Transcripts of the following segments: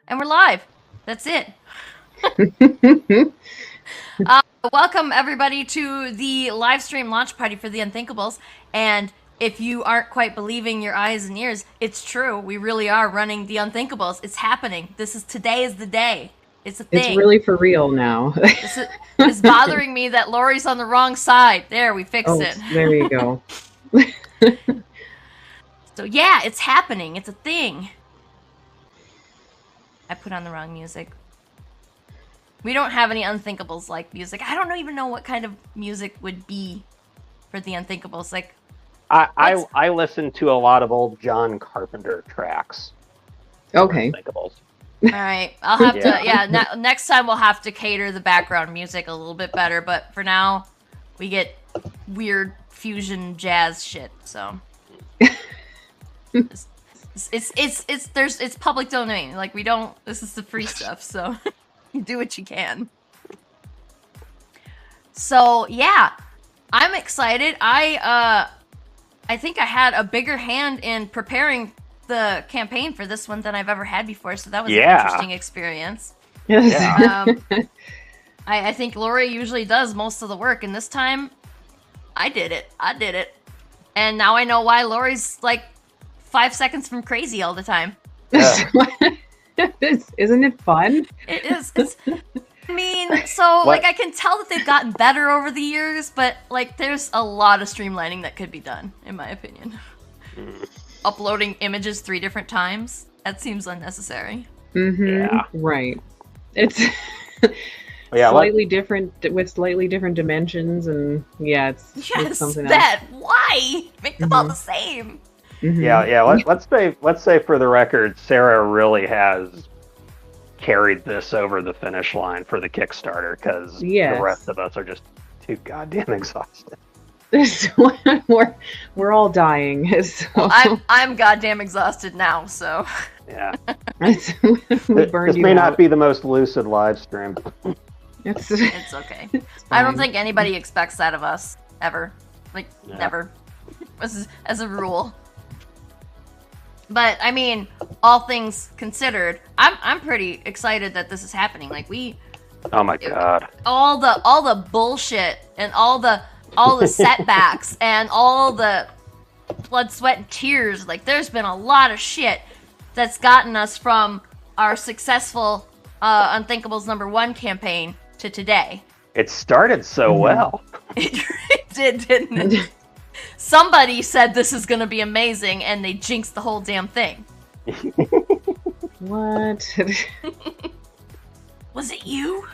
And we're live. That's it. Welcome, everybody, to the live stream launch party for the Unthinkables. And if you aren't quite believing your eyes and ears, it's true. We really are running the Unthinkables. It's happening. Today is the day. It's a thing. It's really for real now. It's bothering me that Lori's on the wrong side. There, we fixed it. There you go. So yeah, it's happening. It's a thing. I put on the wrong music. We don't have any Unthinkables like music. I don't even know what kind of music would be for the Unthinkables. Like, I listen to a lot of old John Carpenter tracks. Okay. Unthinkables. All right, I'll have to. Yeah, next time we'll have to cater the background music a little bit better. But for now, we get weird fusion jazz shit. So it's public domain. Like, we don't. This is the free stuff. So you do what you can. So yeah, I'm excited. I think I had a bigger hand in preparing the campaign for this one than I've ever had before, so that was an interesting experience. Yeah. I think Lori usually does most of the work, and this time I did it. And now I know why Lori's like 5 seconds from crazy all the time. Yeah. Isn't it fun? It is. I mean, so like I can tell that they've gotten better over the years, but like there's a lot of streamlining that could be done, in my opinion. Uploading images 3 different times, that seems unnecessary. Mm-hmm. Yeah. Right. It's slightly different with slightly different dimensions, and it's something else. Why make them all the same? Mm-hmm. Yeah. Let's say for the record, Sarah really has carried this over the finish line for the Kickstarter, because the rest of us are just too goddamn exhausted. We're all dying. So. Well, I'm goddamn exhausted now, so yeah. This may not be the most lucid live stream. It's okay. I don't think anybody expects that of us ever, never, as a rule. But I mean, all things considered, I'm pretty excited that this is happening. Like oh my god, all the bullshit and all the setbacks and all the blood, sweat, and tears. Like, there's been a lot of shit that's gotten us from our successful Unthinkables #1 campaign to today. It started so well. It did, didn't it? Somebody said this is going to be amazing, and they jinxed the whole damn thing. What? Was it you?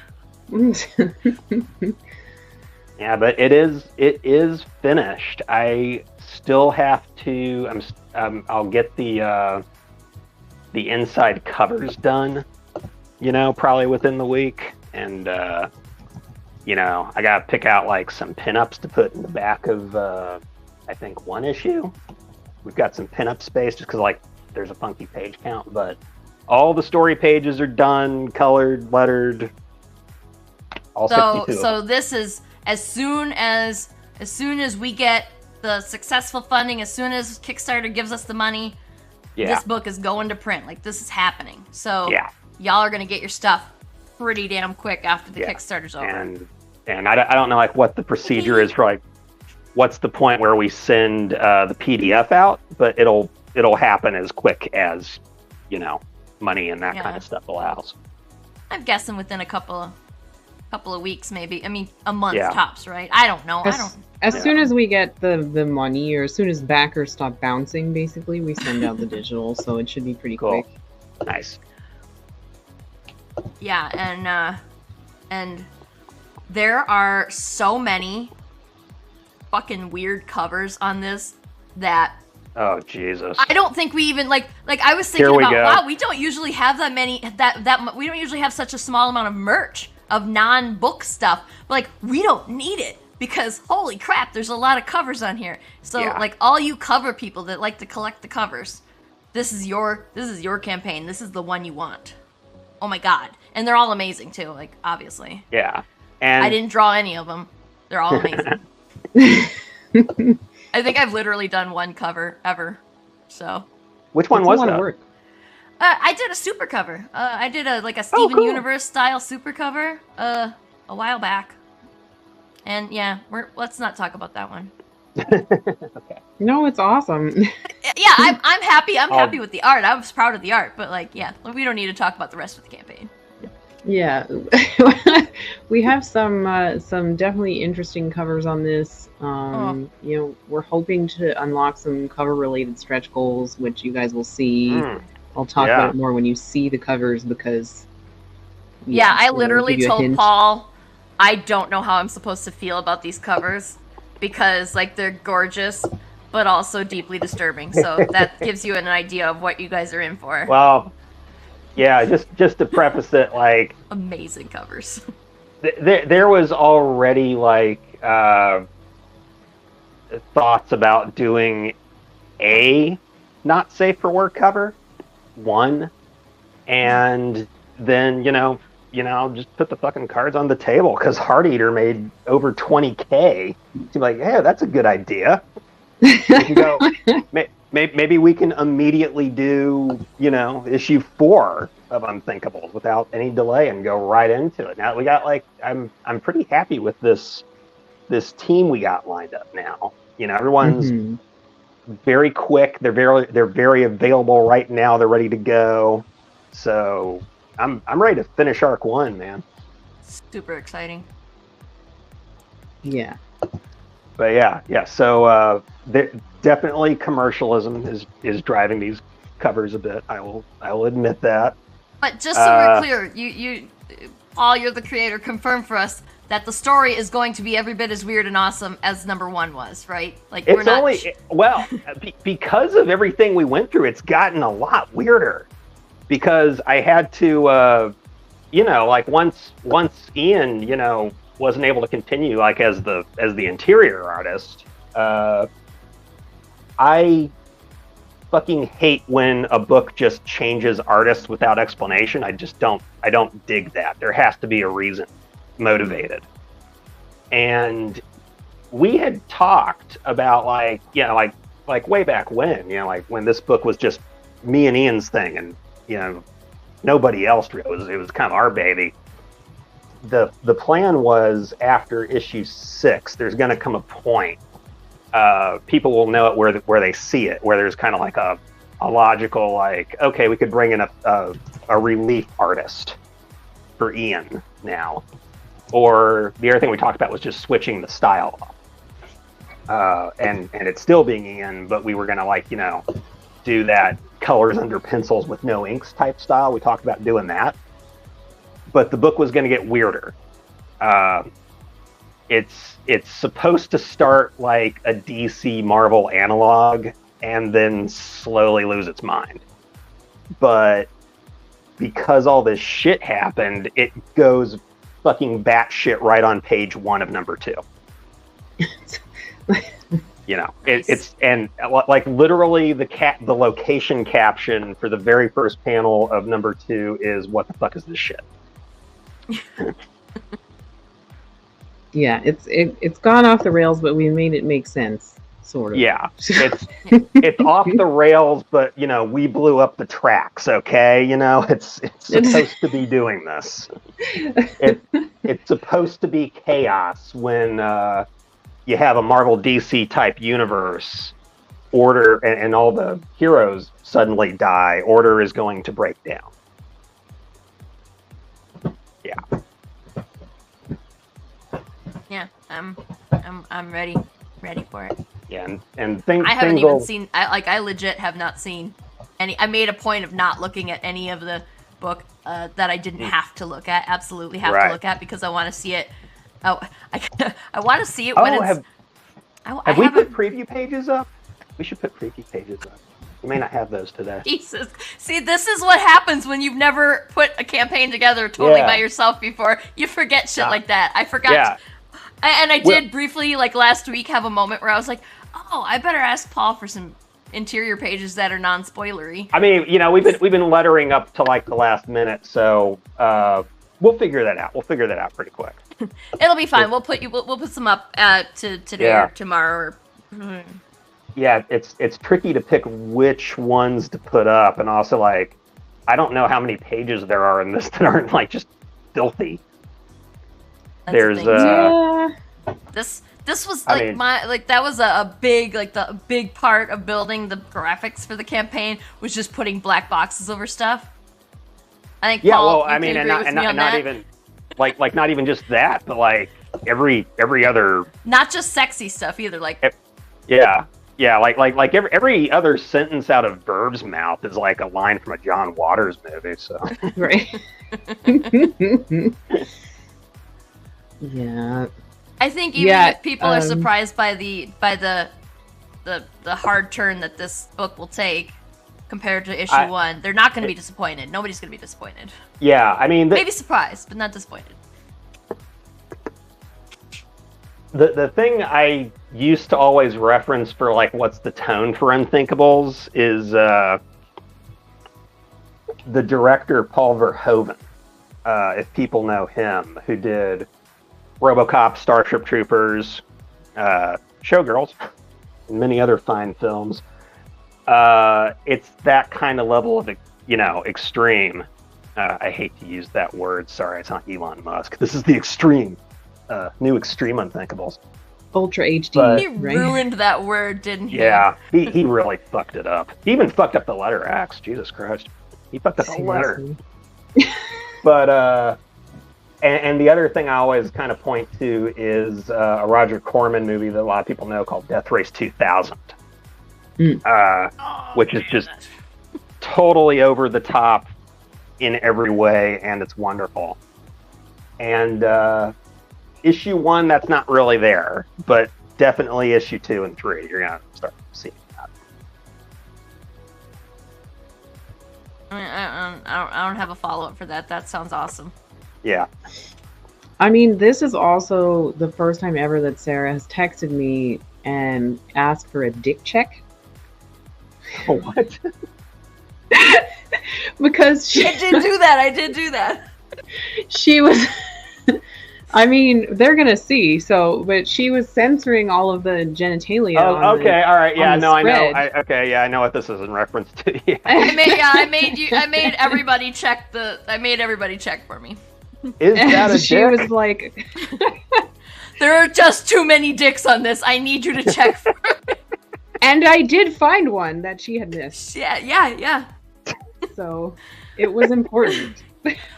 Yeah, but it is finished. I still have to. I'll get the inside covers done. Probably within the week, and I gotta pick out like some pinups to put in the back of I think one issue. We've got some pinup space just because there's a funky page count, but all the story pages are done, colored, lettered. All 62. So this is. As soon as we get the successful funding, as soon as Kickstarter gives us the money, this book is going to print. Like, this is happening. So y'all are gonna get your stuff pretty damn quick after the Kickstarter's over. And I don't know what the procedure is for what's the point where we send the PDF out, but it'll happen as quick as money and that kind of stuff allows. I'm guessing within a couple of weeks, maybe. I mean, a month tops, right? I don't know. As soon as we get the money, or as soon as backers stop bouncing, basically, we send out the digital, so it should be pretty quick. Nice. Yeah, and there are so many fucking weird covers on this that. Oh Jesus! I don't think we even like. I was thinking about, wow, we don't usually have that many. We don't usually have such a small amount of merch of non-book stuff, but we don't need it because holy crap, there's a lot of covers on here. So all you cover people that like to collect the covers, this is your campaign. This is the one you want. Oh my god, and they're all amazing too. Obviously. Yeah, and I didn't draw any of them. They're all amazing. I think I've literally done one cover ever. So. Which one was that? I did a super cover. I did a Steven Universe style super cover a while back. And yeah, let's not talk about that one. Okay. No, it's awesome. Yeah, I'm happy. I'm happy with the art. I was proud of the art, but we don't need to talk about the rest of the campaign. Yeah, we have some definitely interesting covers on this. We're hoping to unlock some cover-related stretch goals, which you guys will see. I'll talk about it more when you see the covers because. Yeah, I literally told Paul, I don't know how I'm supposed to feel about these covers because they're gorgeous, but also deeply disturbing. So that gives you an idea of what you guys are in for. Well. Yeah, just to preface it, amazing covers. There was already thoughts about doing a not safe for work cover, one, and then just put the fucking cards on the table because Heart Eater made over $20K. So yeah, that's a good idea. We can go. Maybe we can immediately do, issue 4 of Unthinkables without any delay and go right into it. Now we got I'm pretty happy with this team we got lined up now. Everyone's very quick. They're very available right now. They're ready to go. So I'm ready to finish Arc 1, man. Super exciting. Yeah. But yeah. So definitely commercialism is driving these covers a bit. I will admit that. But just so we're clear, you Paul, you're the creator, confirm for us that the story is going to be every bit as weird and awesome as number 1 was, right? Because of everything we went through, it's gotten a lot weirder. Because I had to, once Ian, wasn't able to continue as the interior artist. I fucking hate when a book just changes artists without explanation. I don't dig that. There has to be a reason motivated. And we had talked about way back when, when this book was just me and Ian's thing and, nobody else. It was kind of our baby. The plan was after issue 6, there's going to come a point people will know it where they see it, where there's kind of a logical okay, we could bring in a relief artist for Ian now, or the other thing we talked about was just switching the style up, and it still being Ian, but we were gonna do that colors under pencils with no inks type style. We talked about doing that, but the book was going to get weirder. It's supposed to start like a DC Marvel analog and then slowly lose its mind. But because all this shit happened, it goes fucking batshit right on page 1 of number 2. It's and literally the location caption for the very first panel of number 2 is "What the fuck is this shit?" Yeah, it's gone off the rails, but we made it make sense, sort of. Yeah, it's off the rails, but we blew up the tracks. Okay, it's supposed to be doing this. It's supposed to be chaos when you have a Marvel DC type universe. Order and all the heroes suddenly die. Order is going to break down. Yeah. Yeah, I'm ready for it. Yeah, and things. I haven't even seen. I legit have not seen any. I made a point of not looking at any of the book that I didn't have to look at. Absolutely have to look at because I want to see it. Oh, I want to see it when it's. Have we put preview pages up? We should put preview pages up. We may not have those today. Jesus. See, this is what happens when you've never put a campaign together totally by yourself before. You forget shit like that. I forgot. Yeah. And I did briefly, last week, have a moment where I was like, oh, I better ask Paul for some interior pages that are non-spoilery. I mean, we've been lettering up to the last minute, so we'll figure that out. We'll figure that out pretty quick. It'll be fine. We'll put some up today or tomorrow. Yeah, it's tricky to pick which ones to put up, and also I don't know how many pages there are in this that aren't like just filthy. That's This was like that was a big the big part of building the graphics for the campaign was just putting black boxes over stuff. I think Paul, and not even like not even just that, but like every other, not just sexy stuff either, like like every other sentence out of Burb's mouth is like a line from a John Waters movie. So right. Yeah. I think even if people are surprised by the hard turn that this book will take compared to issue 1, they're not going to be disappointed. Nobody's going to be disappointed. Yeah, I mean, maybe surprised, but not disappointed. The thing I used to always reference for like what's the tone for Unthinkables is the director Paul Verhoeven, if people know him, who did RoboCop, Starship Troopers, Showgirls, and many other fine films. It's that kind of level of, extreme. I hate to use that word. Sorry, it's not Elon Musk. This is the extreme, new extreme Unthinkables. Ultra HD. He ruined that word, didn't he? Yeah, he really fucked it up. He even fucked up the letter X. Jesus Christ. He fucked up the letter. But, and the other thing I always kind of point to is a Roger Corman movie that a lot of people know called Death Race 2000, which is just totally over the top in every way, and it's wonderful. And issue 1, that's not really there, but definitely issue 2 and 3, you're going to start seeing that. I don't have a follow-up for that. That sounds awesome. Yeah. I mean, this is also the first time ever that Sarah has texted me and asked for a dick check. What? Because I did do that. She was... I mean, they're gonna see. So, but she was censoring all of the genitalia. Oh, okay, all right, yeah, no, spread. I know. I know what this is in reference to. Yeah. I made everybody check for me. Is that a she dick? was like, there are just too many dicks on this. I need you to check for me. And I did find one that she had missed. Yeah. So it was important.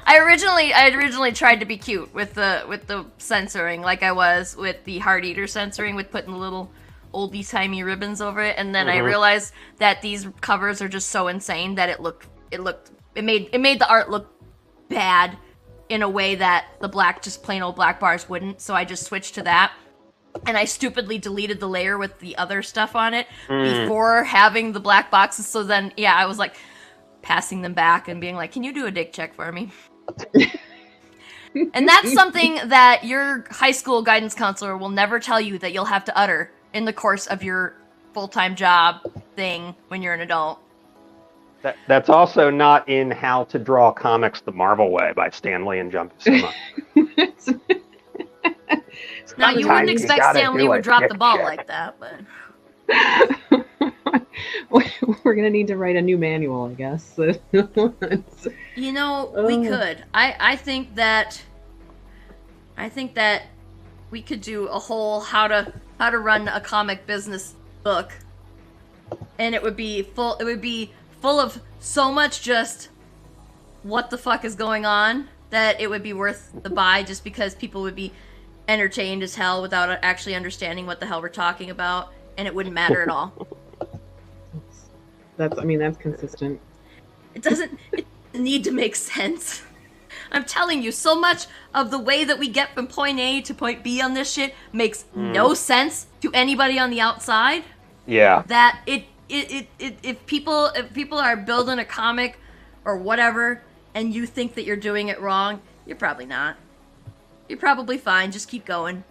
I originally tried to be cute with the censoring, like I was with the Heart Eater censoring, with putting the little oldie timey ribbons over it, and then I realized that these covers are just so insane that it made the art look bad in a way that the plain old black bars wouldn't. So I just switched to that, and I stupidly deleted the layer with the other stuff on it before having the black boxes. So then I was like passing them back and being like, can you do a dick check for me? And that's something that your high school guidance counselor will never tell you that you'll have to utter in the course of your full-time job thing when you're an adult. That's also not in How to Draw Comics the Marvel Way by Stan Lee and Jump Cinema. Now, you wouldn't expect Stan Lee would drop the ball like that, but... We're gonna need to write a new manual, I guess. We could. I think that we could do a whole how to run a comic business book, and it would be full of so much just what the fuck is going on that it would be worth the buy, just because people would be entertained as hell without actually understanding what the hell we're talking about, and it wouldn't matter at all. That's consistent. It doesn't need to make sense. I'm telling you, so much of the way that we get from point A to point B on this shit makes no sense to anybody on the outside. Yeah. That if people are building a comic or whatever, and you think that you're doing it wrong, you're probably not. You're probably fine. Just keep going.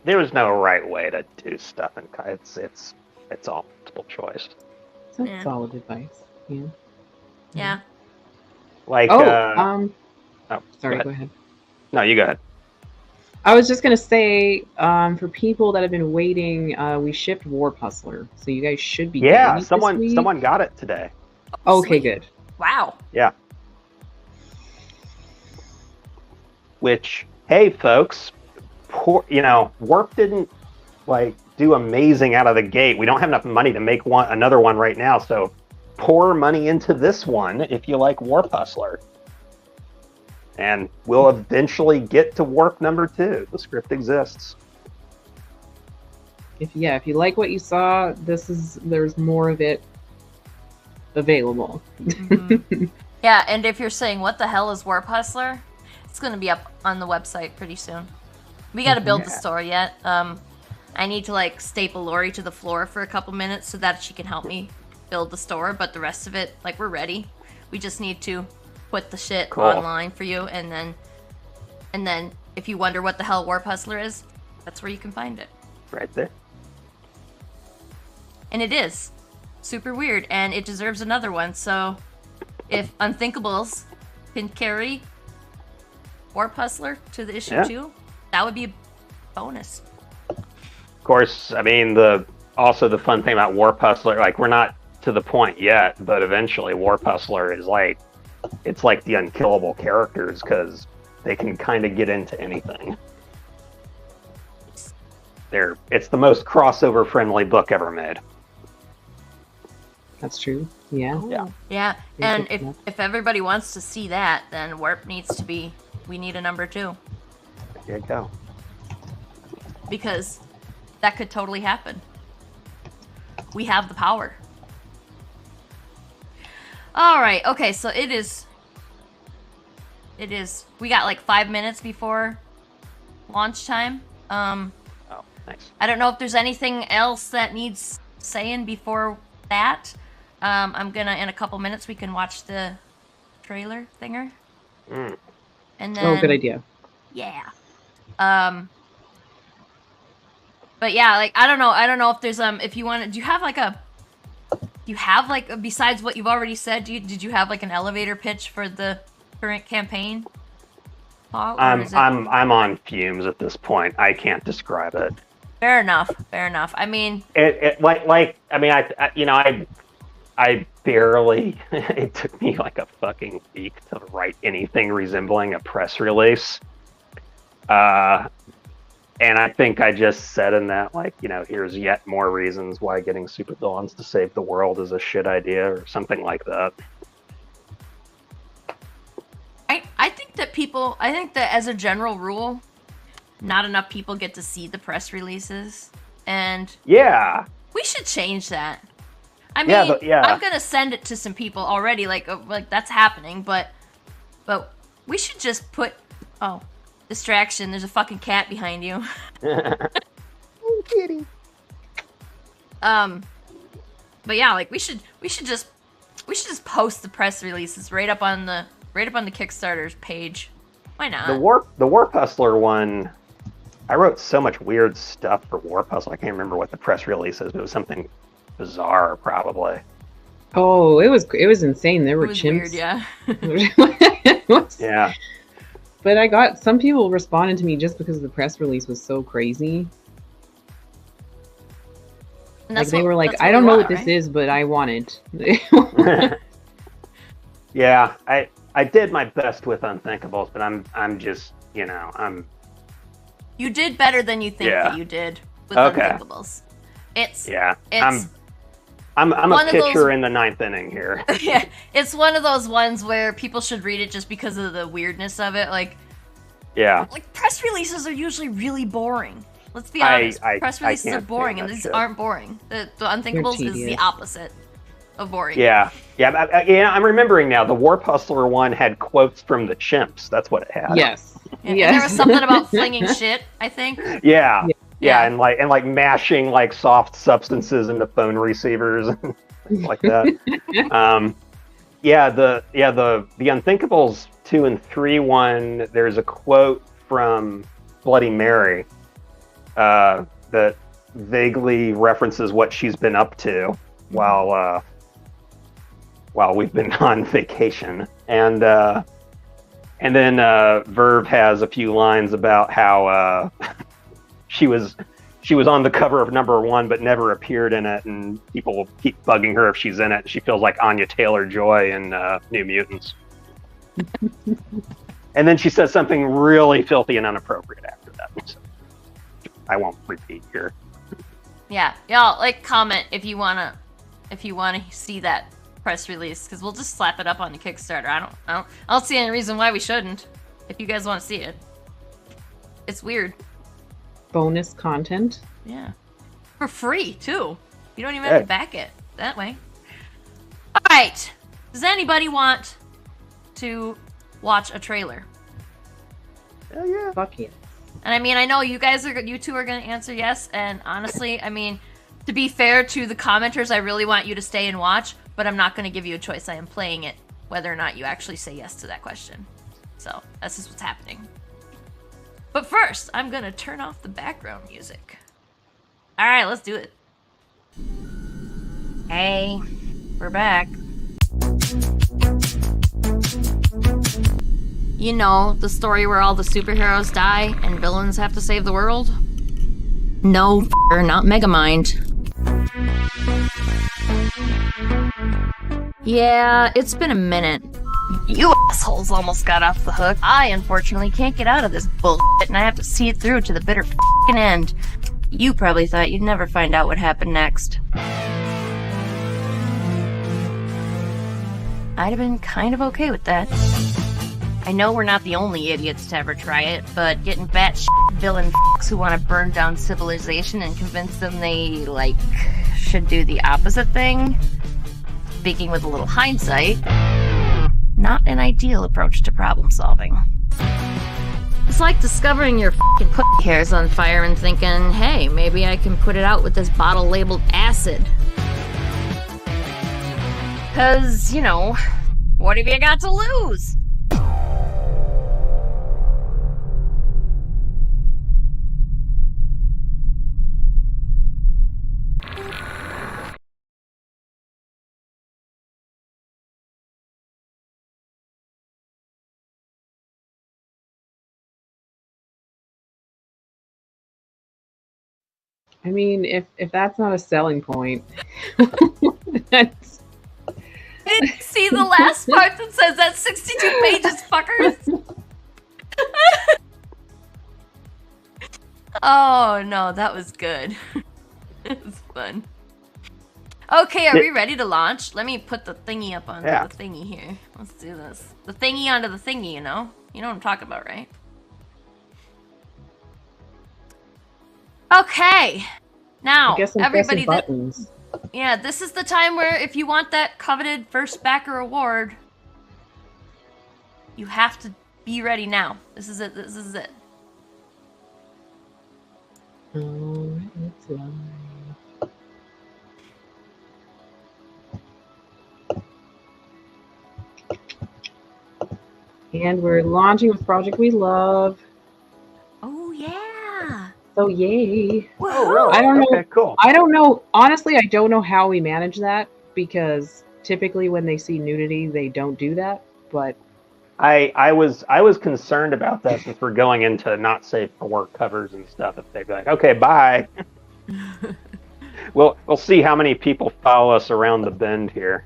There is no right way to do stuff, and it's all multiple choice. That's solid advice. Yeah. Yeah. Like. Sorry. Go ahead. No, you go ahead. I was just gonna say, for people that have been waiting, we shipped Warp Hustler, so you guys should be. Yeah, someone got it today. Okay, good. Wow. Yeah. Which, hey, folks, Warp didn't do amazing out of the gate. We don't have enough money to make another one right now, so pour money into this one if you like Warp Hustler. And we'll eventually get to Warp number 2. The script exists. If you like what you saw, there's more of it available. Mm-hmm. Yeah, and if you're saying, what the hell is Warp Hustler? It's going to be up on the website pretty soon. We got to build the store yet. I need to staple Lori to the floor for a couple minutes so that she can help me build the store, but the rest of it, we're ready. We just need to put the shit online for you, and then if you wonder what the hell Warp Hustler is, that's where you can find it. Right there. And it is super weird, and it deserves another one. So if Unthinkables can carry Warp Hustler to the issue 2, that would be a bonus. Of course, I mean, the fun thing about Warp Hustler, we're not to the point yet, but eventually Warp Hustler is it's the unkillable characters, because they can kind of get into anything. It's the most crossover friendly book ever made. That's true. Yeah. Ooh. Yeah. And if everybody wants to see that, then Warp needs to be, we need a number 2. There you go. Because that could totally happen. We have the power. All right. Okay. So it is, we got 5 minutes before launch time. Oh, nice. I don't know if there's anything else that needs saying before that. I'm gonna, in a couple minutes, we can watch the trailer thinger. Mm. And then, good idea. Yeah. But yeah, I don't know if there's if you want to, do you have besides what you've already said, did you have an elevator pitch for the current campaigin, Paul? I'm on fumes at this point. I can't describe it. Fair enough. I mean, I barely. It took me a fucking week to write anything resembling a press release. And I think I just said in that, here's yet more reasons why getting supervillains to save the world is a shit idea, or something like that. I think that as a general rule, not enough people get to see the press releases, and yeah, we should change that. I mean, I'm gonna send it to some people already, that's happening, but we should just put, distraction, there's a fucking cat behind you. Oh, kitty. But yeah, we should just post the press releases right up on the Kickstarter's page. Why not? The Warp Hustler one, I wrote so much weird stuff for Warp Hustler. I can't remember what the press release is, but it was something bizarre, probably. Oh, it was insane. There were chimps. Weird, yeah. Yeah. But I got some people responded to me just because the press release was so crazy. They were like, I don't know what this is, but I want it. Yeah, I did my best with Unthinkables, but I'm just, You did better than you think that you did with Unthinkables. I'm a pitcher in the 9th inning here. Yeah, it's one of those ones where people should read it just because of the weirdness of it. Press releases are usually really boring. Let's be honest. Press releases are boring, and these aren't boring. The Unthinkables is the opposite of boring. Yeah. I'm remembering now. The Warp Hustler one had quotes from the chimps. That's what it had. Yes. Yeah, and there was something about flinging shit, I think. Yeah. Yeah, and mashing soft substances into phone receivers and like that. The Unthinkables 2 and 3 one. There's a quote from Bloody Mary that vaguely references what she's been up to while we've been on vacation, and then Verve has a few lines about how she was she was on the cover of #1 but never appeared in it, and people will keep bugging her if she's in it. She feels like Anya Taylor-Joy in New Mutants. And then she says something really filthy and inappropriate after that. So I won't repeat here. Yeah, y'all comment if you wanna see that press release, because we'll just slap it up on the Kickstarter. I don't see any reason why we shouldn't. If you guys want to see it, it's weird. Bonus content. Yeah, for free too. You don't even have to back it that way. All right. Does anybody want to watch a trailer? Hell yeah. Fuck yeah. And I mean, I know you two are gonna answer yes. And honestly, I mean, to be fair to the commenters, I really want you to stay and watch, but I'm not gonna give you a choice. I am playing it, whether or not you actually say yes to that question. So that's just what's happening. But first, I'm gonna turn off the background music. All right, let's do it. Hey, we're back. You know, the story where all the superheroes die and villains have to save the world? No, not Megamind. Yeah, it's been a minute. You assholes almost got off the hook. I, unfortunately, can't get out of this bullshit, and I have to see it through to the bitter f***ing end. You probably thought you'd never find out what happened next. I'd have been kind of okay with that. I know we're not the only idiots to ever try it, but getting batshit villain f***s who want to burn down civilization and convince them they, should do the opposite thing? Speaking with a little hindsight, not an ideal approach to problem solving. It's like discovering your f***ing pussy hair's on fire and thinking, hey, maybe I can put it out with this bottle labeled acid. 'Cause, what have you got to lose? I mean, if that's not a selling point, that's... I didn't see the last part that says that's 62 pages, fuckers. Oh no, that was good. It was fun. Okay, are we ready to launch? Let me put the thingy up onto the thingy here. Let's do this. The thingy onto the thingy, you know? You know what I'm talking about, right? Okay, now everybody, yeah, this is the time where if you want that coveted first backer award, you have to be ready now. This is it. This is it. And we're launching with Project We Love. Oh yeah. So yay. Oh, really? I don't know. Okay, cool. I don't know. Honestly, I don't know how we manage that, because typically when they see nudity, they don't do that. But I was concerned about that since we're going into not safe for work covers and stuff. If they'd be like, okay, bye. We'll see how many people follow us around the bend here.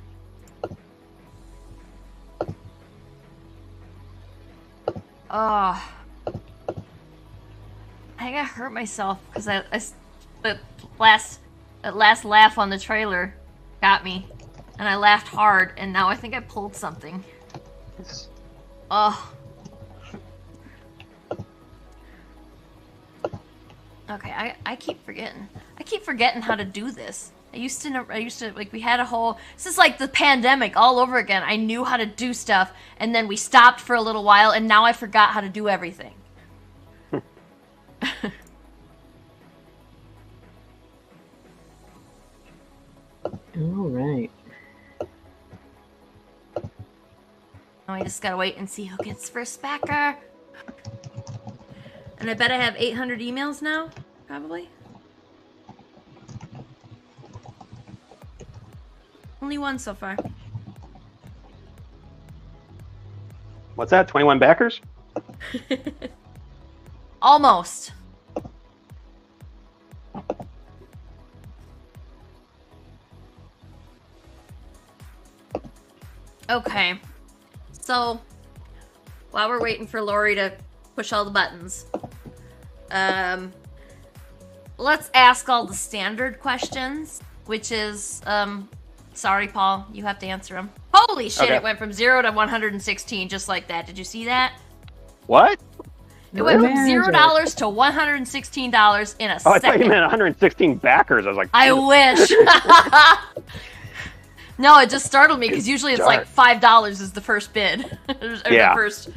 Oh. I think I hurt myself because the last laugh on the trailer got me, and I laughed hard, and now I think I pulled something. Oh. Okay, I keep forgetting. I keep forgetting how to do this. I used to like, we had a whole, this is like the pandemic all over again. I knew how to do stuff, and then we stopped for a little while, and now I forgot how to do everything. All right. Now I just gotta wait and see who gets first backer. And I bet I have 800 emails now, probably. Only one so far. What's that? 21 backers? Almost. Okay. So, while we're waiting for Lori to push all the buttons, let's ask all the standard questions, which is, sorry, Paul, you have to answer them. Holy shit, It went from 0 to 116 just like that. Did you see that? What? It went from $0 to $116 in a second. I thought you meant 116 backers. I was like, I wish. No, it just startled me because usually it's like $5 is the first bid. The first,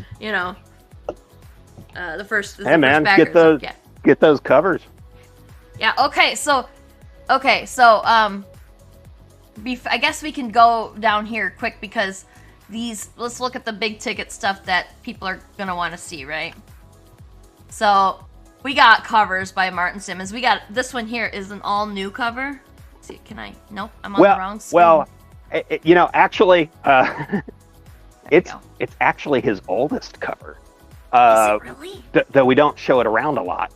the first. Hey man, get those covers. Yeah. Okay. So, I guess we can go down here quick because let's look at the big ticket stuff that people are gonna want to see, right? So, we got covers by Martin Simmons. We got this one here is an all new cover. Let's see, can I? Nope, I'm on the wrong screen. Well, actually, it's actually his oldest cover. Is it really? Though we don't show it around a lot.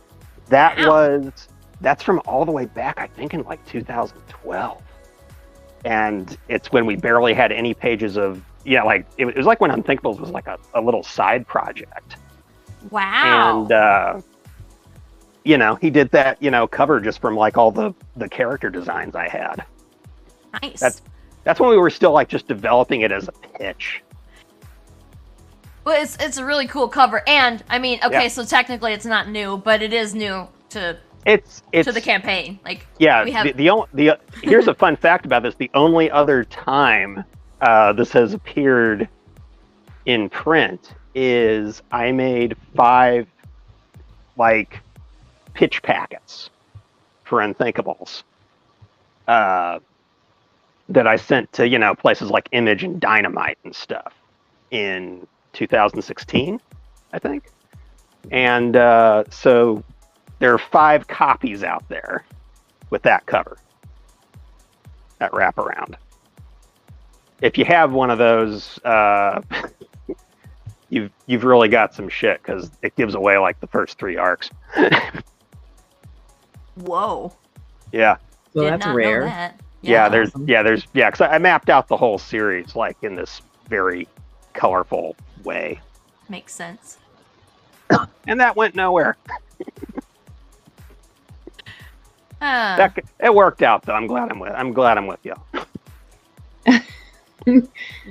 That's from all the way back, I think, in like 2012. And it's when we barely had any pages of, it was like when Unthinkables was like a little side project. Wow. And, he did that, cover just from like all the character designs I had. Nice. That's when we were still like just developing it as a pitch. Well, it's a really cool cover. And I mean, so technically it's not new, but it is new to the campaign. Like, we have... here's a fun fact about this. The only other time this has appeared in print is I made 5 like pitch packets for Unthinkables that I sent to places like Image and Dynamite and stuff in 2016, I think. And so there are 5 copies out there with that cover, that wraparound. If you have one of those, you've really got some shit because it gives away like the first 3 arcs. Whoa. Yeah. So that's rare. That. Yeah, because I mapped out the whole series like in this very colorful way. Makes sense. And that went nowhere. It worked out though. I'm glad I'm with you.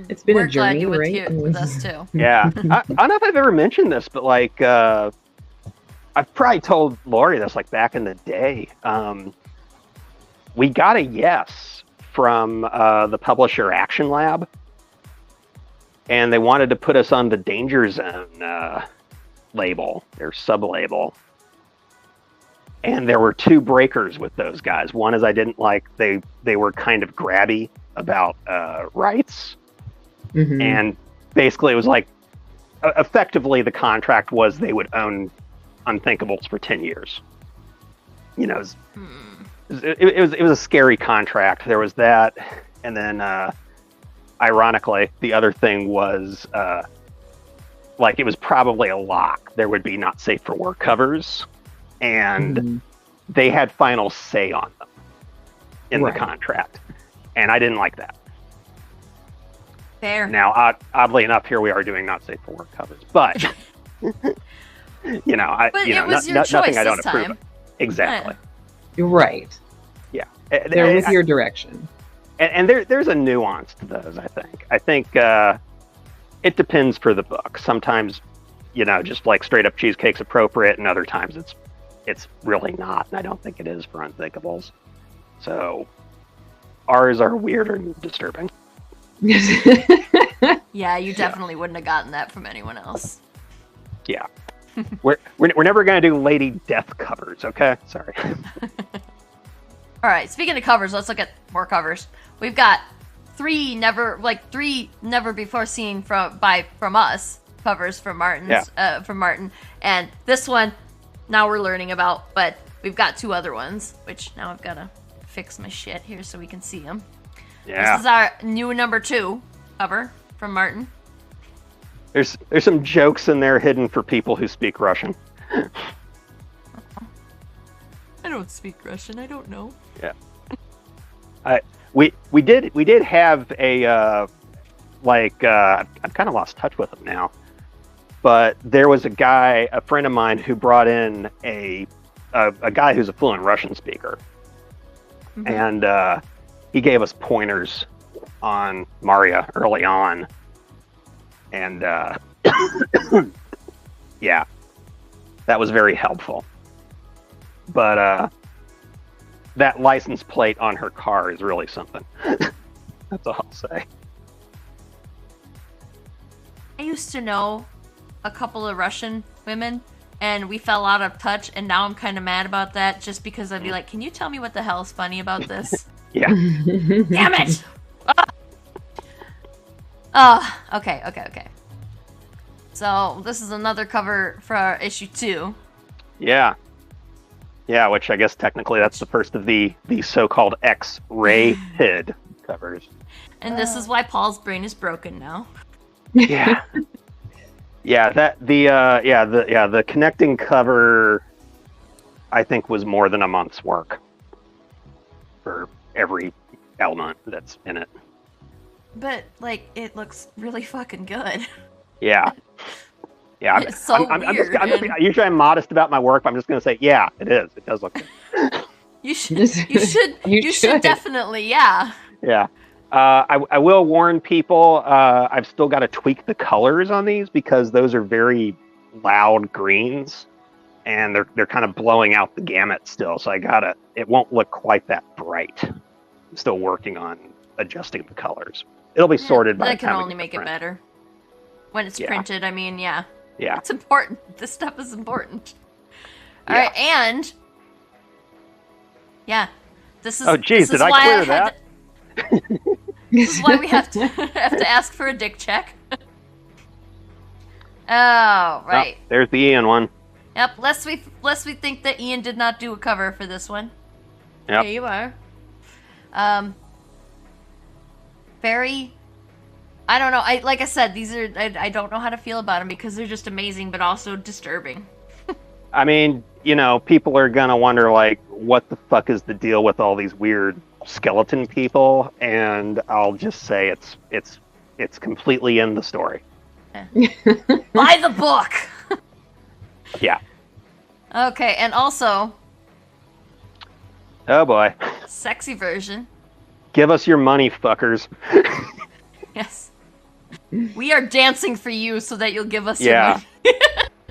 It's been a journey, right? With us too. Yeah, I don't know if I've ever mentioned this, but like I've probably told Lori this like back in the day. We got a yes from the publisher Action Lab, and they wanted to put us on the Danger Zone label, their sub-label. And there were 2 breakers with those guys. One is I didn't like, they were kind of grabby about rights. Mm-hmm. And basically it was like, effectively the contract was they would own Unthinkables for 10 years. It was a scary contract. There was that. And then, ironically, the other thing was, like, it was probably a lock. There would be not safe for work covers. And they had final say on them in the contract. And I didn't like that. Fair. Now, oddly enough, here we are doing not safe for work covers. But, it was your choice nothing I don't this approve time. of. Exactly. You're right. Yeah. They're with your direction. And there's a nuance to those, I think. I think it depends for the book. Sometimes, just like straight up cheesecake's appropriate, and other times it's really not, and I don't think it is for Unthinkables. So ours are weird and disturbing. Yeah, you definitely wouldn't have gotten that from anyone else. Yeah. We're never going to do Lady Death covers, okay? Sorry. All right, speaking of covers, let's look at more covers. We've got 3 never before seen from us covers from Martin, and this one now we're learning about, but we've got 2 other ones, which now I've got to fix my shit here so we can see them. Yeah. This is our new number 2 cover from Martin. There's some jokes in there hidden for people who speak Russian. I don't speak Russian. I don't know. Yeah. We did have a like I've kind of lost touch with him now. But there was a friend of mine, who brought in a guy who's a fluent Russian speaker, and he gave us pointers on Maria early on, and yeah, that was very helpful. But that license plate on her car is really something. That's all I'll say. I used to know a couple of Russian women, and we fell out of touch, and now I'm kind of mad about that, just because I'd be like, can you tell me what the hell is funny about this? Yeah. Damn it! Okay. So, this is another cover for issue 2. Yeah. Yeah, which I guess technically that's the first of the so-called X-rated covers. And this is why Paul's brain is broken now. Yeah. Yeah, the connecting cover, I think, was more than a month's work for every element that's in it. But, like, it looks really fucking good. Yeah. Yeah. It's so weird. Usually I'm modest about my work, but I'm just going to say, yeah, it is. It does look good. You should definitely, yeah. Yeah. I will warn people, I've still got to tweak the colors on these because those are very loud greens and they're kind of blowing out the gamut still. So it won't look quite that bright. I'm still working on adjusting the colors. It'll be sorted by the time that can only make it better. When it's printed, I mean, yeah. Yeah. It's important. This stuff is important. All right, and yeah, this is. Oh, geez, did I clear that? This is why we have to ask for a dick check. Oh, right. Oh, there's the Ian one. Yep. Lest we think that Ian did not do a cover for this one. Yep. Here you are. Very. I don't know. Like I said, these are. I don't know how to feel about them because they're just amazing, but also disturbing. I mean, people are gonna wonder, like, what the fuck is the deal with all these weird skeleton people? And I'll just say it's completely in the story. Buy the book. Yeah. Okay, and also. Oh boy. Sexy version. Give us your money, fuckers. Yes. We are dancing for you so that you'll give us your money.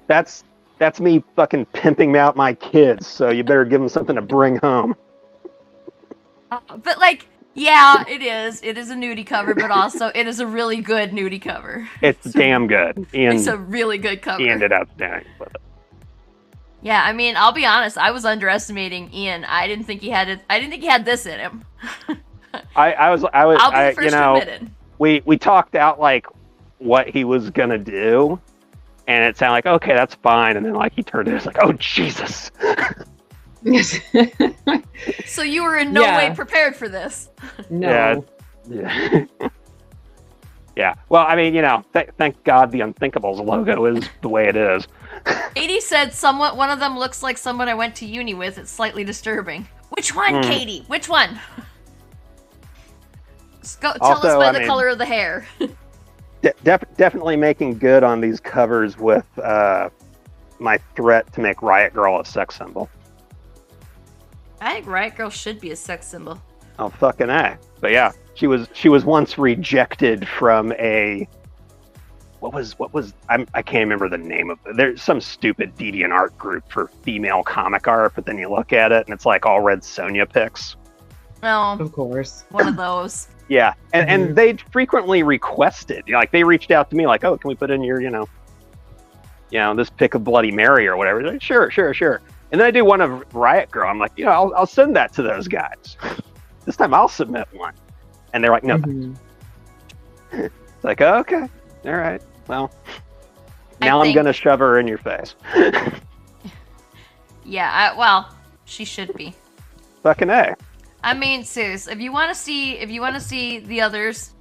That's me fucking pimping out my kids, so you better give them something to bring home. But, like, yeah, it is. It is a nudie cover, but also it is a really good nudie cover. It's damn good. It's a really good cover. He ended up standing with it. Yeah, I mean, I'll be honest. I was underestimating Ian. I didn't think he had it. I didn't think he had this in him. I'll be the first to admit it. We talked out, like, what he was gonna do, and it sounded like, okay, that's fine, and then, like, he turned it, it's like, oh, Jesus. So you were in no way prepared for this. No. Yeah. Yeah. Well, I mean, thank God the Unthinkables logo is the way it is. Katie said one of them looks like someone I went to uni with. It's slightly disturbing. Which one, Katie? Which one? Tell us by the color of the hair. Definitely making good on these covers with my threat to make Riot Girl a sex symbol. I think Riot Girl should be a sex symbol. Oh, fucking A. But yeah, she was once rejected from a... What was I can't remember the name of it. There's some stupid DeviantArt group for female comic art, but then you look at it and it's like all red Sonya pics. Oh, of course. One of those. Yeah, and they frequently requested, like, they reached out to me like, oh, can we put in your, this pic of Bloody Mary or whatever? Like, sure. And then I do one of Riot Girl. I'm like, I'll send that to those guys. This time I'll submit one. And they're like, no. It's like, oh, okay, all right. Well, now I'm gonna shove her in your face. Yeah, well, she should be. Fucking A. I mean, seriously, if you want to see the others,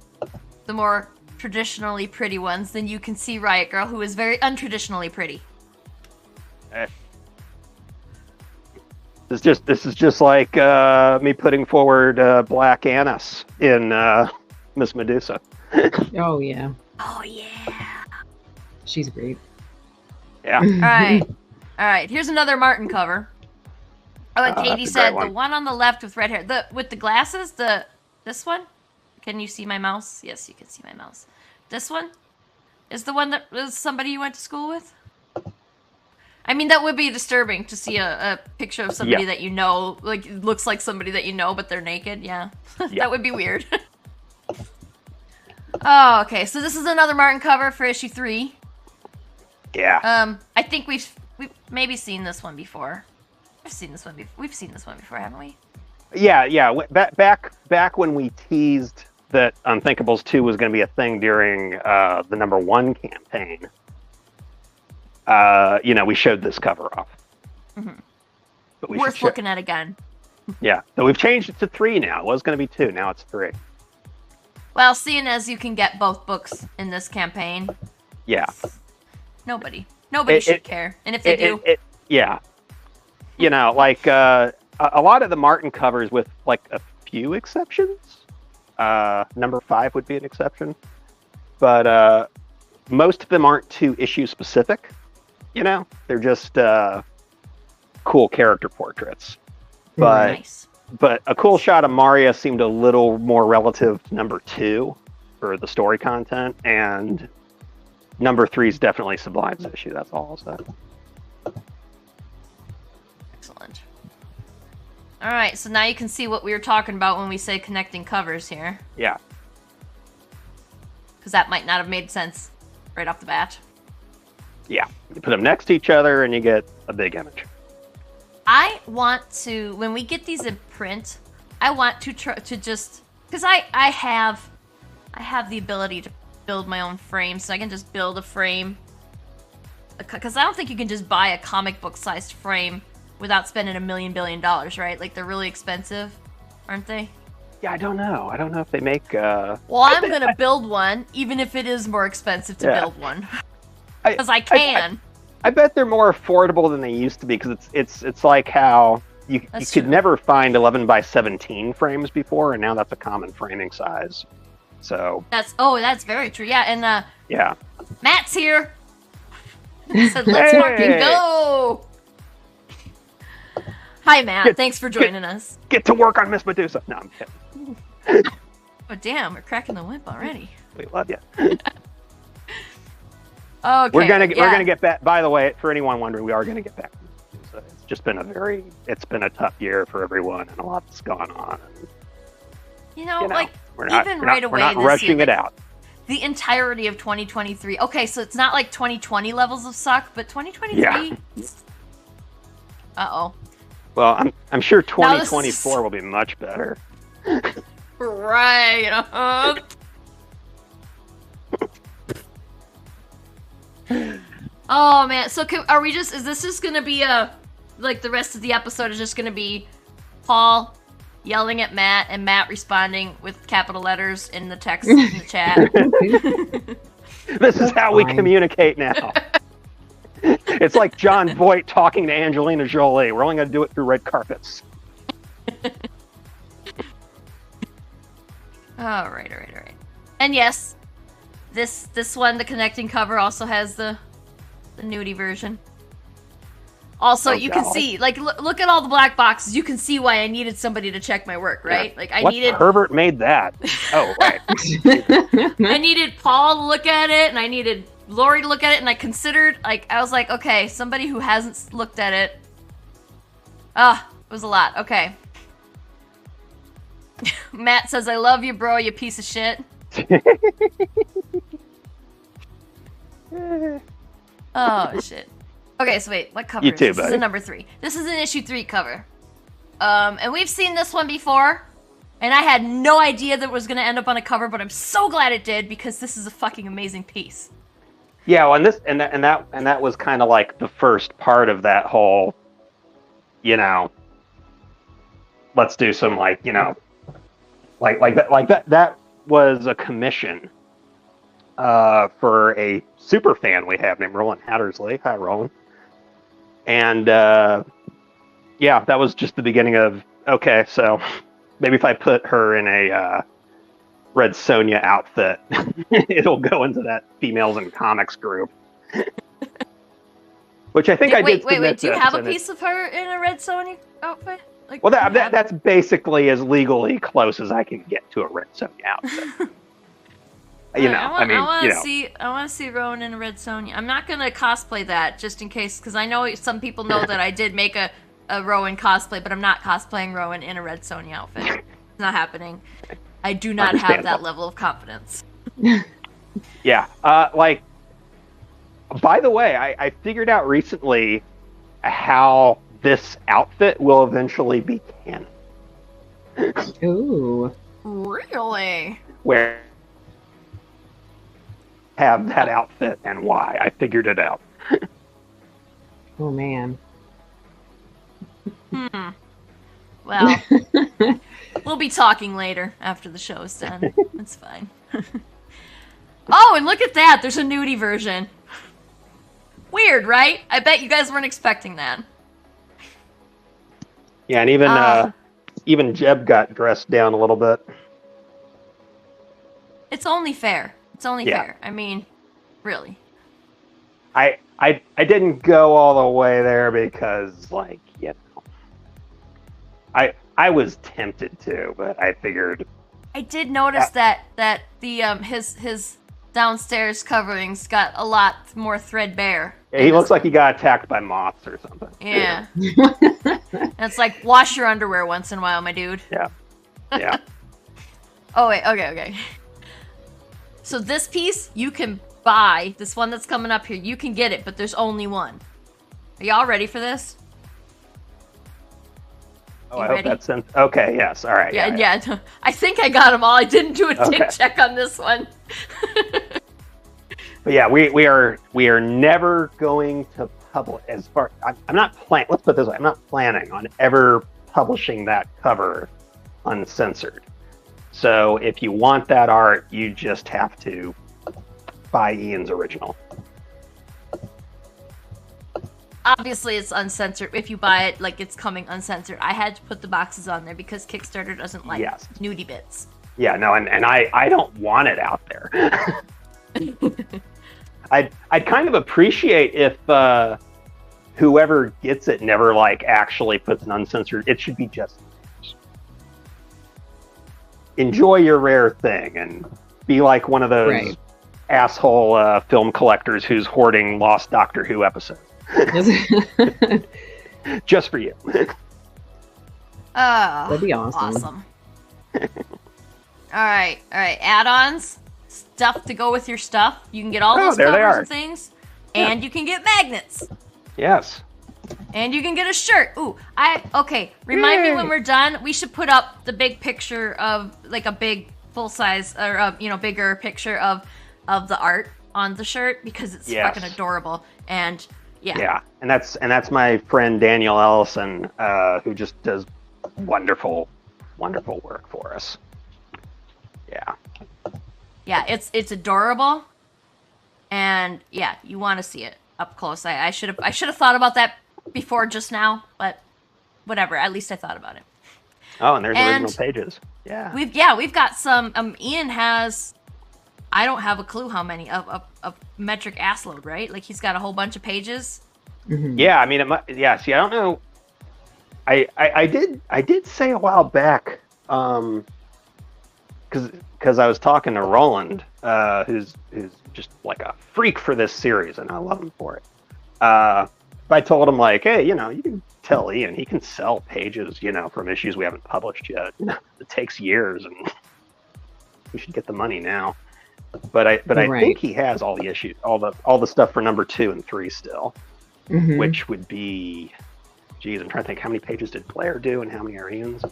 the more traditionally pretty ones, then you can see Riot Girl, who is very untraditionally pretty. This is just like me putting forward Black Annis in Miss Medusa. Oh yeah. Oh yeah. She's great. Yeah. All right. Here's another Martin cover. Oh, and Katie said the one on the left with red hair, with the glasses. This one. Can you see my mouse? Yes, you can see my mouse. This one is the one that was somebody you went to school with. I mean, that would be disturbing to see a picture of somebody that you know, like, looks like somebody that you know, but they're naked. Yeah. That would be weird. Oh, okay. So this is another Martin cover for issue 3. Yeah. I think we've maybe seen this one before. We've seen this one before, haven't we? Yeah. Back when we teased that Unthinkables 2 was going to be a thing during the #1 campaign. We showed this cover off. Mm-hmm. But worth looking at again. Yeah. So we've changed it to 3 now. It was going to be 2. Now it's 3. Well, seeing as you can get both books in this campaign. Yeah. Nobody should care. And if they do. Yeah. Like a lot of the Martin covers, with like a few exceptions. #5 would be an exception. But most of them aren't too issue specific. They're just cool character portraits. But nice. But a cool shot of Maria seemed a little more relative to #2 for the story content, and #3 is definitely Sublime's issue. That's all I'll say. Excellent. All right, so now you can see what we were talking about when we say connecting covers here. Yeah. Because that might not have made sense right off the bat. Yeah. You put them next to each other and you get a big image. I want to, when we get these in print, I want to try to just, because I have the ability to build my own frame, so I can just build a frame. Because I don't think you can just buy a comic book sized frame without spending $1 billion, right? Like, they're really expensive, aren't they? Yeah, I don't know. I don't know if they make. Well, I'm gonna build one, even if it is more expensive to build one, because I can. I bet they're more affordable than they used to be, because it's like how you could never find 11 by 17 frames before, and now that's a common framing size. So that's very true. Yeah, and yeah, Matt's here. He said, "Let's fucking go." Hi, Matt. Thanks for joining us. Get to work on Miss Medusa. No, I'm kidding. Oh damn, we're cracking the whip already. We love you. Okay. We're gonna get back. By the way, for anyone wondering, we are gonna get back. So it's just been a tough year for everyone, and a lot's gone on. And, like we're not rushing it out. The entirety of 2023. Okay, so it's not like 2020 levels of suck, but 2023. Yeah. Uh-oh. Well, I'm sure 2024 will be much better. Right. Oh man. So are we just? Is this just gonna be like the rest of the episode is just gonna be Paul yelling at Matt and Matt responding with capital letters in the text in the chat? This is how we communicate now. It's like John Voight talking to Angelina Jolie. We're only going to do it through red carpets. All right. And yes, this one, the connecting cover, also has the nudie version. Also, you can see, like, look at all the black boxes. You can see why I needed somebody to check my work, right? Yeah. Like, I what needed pervert made that? Oh, right. I needed Paul to look at it, and I needed Lori to look at it, and I was like, okay, somebody who hasn't looked at it. It was a lot. Okay. Matt says, I love you, bro, you piece of shit. Oh, shit. Okay, so wait, what cover is this? This is a #3. This is an issue 3 cover. And we've seen this one before, and I had no idea that it was going to end up on a cover, but I'm so glad it did, because this is a fucking amazing piece. Yeah, well, and that was kind of like the first part of that whole, let's do some like that was a commission for a super fan we have named Roland Hattersley. Hi, Roland. And yeah, that was just the beginning of, okay, so maybe if I put her in Red Sonja outfit. It'll go into that females in comics group. Which I think I did. Wait. Do you have a piece of her in a Red Sonja outfit? Like, well, that's basically as legally close as I can get to a Red Sonja outfit. I want to see Rowan in a Red Sonja. I'm not gonna cosplay that just in case, because I know some people know that I did make a Rowan cosplay, but I'm not cosplaying Rowan in a Red Sonja outfit. It's not happening. I do not have that level of confidence. Yeah. By the way, I figured out recently how this outfit will eventually be canon. Ooh. Really? Where have that outfit and why. I figured it out. Oh, man. Well, we'll be talking later after the show is done. That's fine. Oh, and look at that. There's a nudie version. Weird, right? I bet you guys weren't expecting that. Yeah, and even Jeb got dressed down a little bit. It's only fair. It's only fair. I mean, really. I didn't go all the way there because, like, I was tempted to, but I figured. I did notice that the his downstairs coverings got a lot more threadbare. Yeah, he looks like he got attacked by moths or something. Yeah. And it's like, wash your underwear once in a while, my dude. Yeah. Yeah. Oh, wait. Okay. So this piece, you can buy. This one that's coming up here, you can get it, but there's only one. Are y'all ready for this? Oh, I hope that's sense. Okay, yes. All right. Yeah. I think I got them all. I didn't do a dig check on this one. But yeah, we are never going to publish. As far I'm not planning. Let's put it this way: I'm not planning on ever publishing that cover uncensored. So if you want that art, you just have to buy Ian's original. Obviously, it's uncensored. If you buy it, like, it's coming uncensored. I had to put the boxes on there because Kickstarter doesn't like nudie bits. Yeah, no, and I don't want it out there. I'd kind of appreciate if whoever gets it never, like, actually puts an uncensored. It should be just enjoy your rare thing and be like one of those asshole film collectors who's hoarding lost Doctor Who episodes. Just for you. That'd be awesome. All right. Add-ons, stuff to go with your stuff. You can get all those covers and things, and you can get magnets. Yes. And you can get a shirt. Ooh, remind me when we're done. We should put up the big picture of, like, a big full-size or bigger picture of the art on the shirt because it's fucking adorable. And yeah, and that's my friend Daniel Ellison, who just does wonderful work for us. Yeah, it's adorable, and you want to see it up close. I should have thought about that before just now, but whatever. At least I thought about it. Oh, and there's original pages. Yeah, we've got some. Ian has. I don't have a clue how many of metric ass load, right? Like, he's got a whole bunch of pages. Mm-hmm. Yeah, I mean, see, I don't know. I did say a while back, because I was talking to Roland, who's just like a freak for this series, and I love him for it. I told him, like, hey, you can tell Ian he can sell pages, from issues we haven't published yet. It takes years, and we should get the money now. But I think he has all the issues, all the stuff for number 2 and 3 still, which would be, geez, I'm trying to think, how many pages did Blair do and how many are Ian's?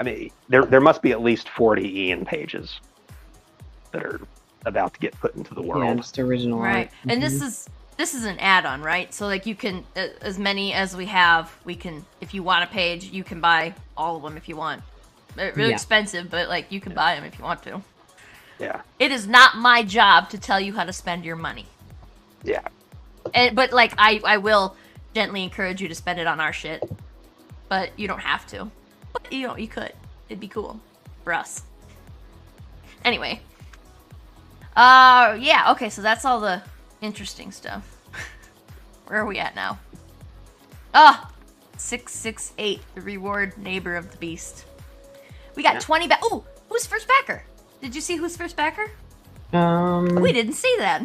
I mean, there must be at least 40 Ian pages that are about to get put into the world. Yeah, just original art. And this is an add-on, right? So, like, you can, as many as we have, we can, if you want a page, you can buy all of them if you want. They're really expensive, but, like, you can buy them if you want to. Yeah. It is not my job to tell you how to spend your money. Yeah. But, like, I will gently encourage you to spend it on our shit. But you don't have to. But, you could. It'd be cool. For us. Anyway. Yeah, okay, so that's all the interesting stuff. Where are we at now? 668, the reward neighbor of the beast. We got 20 back. Oh, who's first backer? Did you see who's first backer? We didn't see that.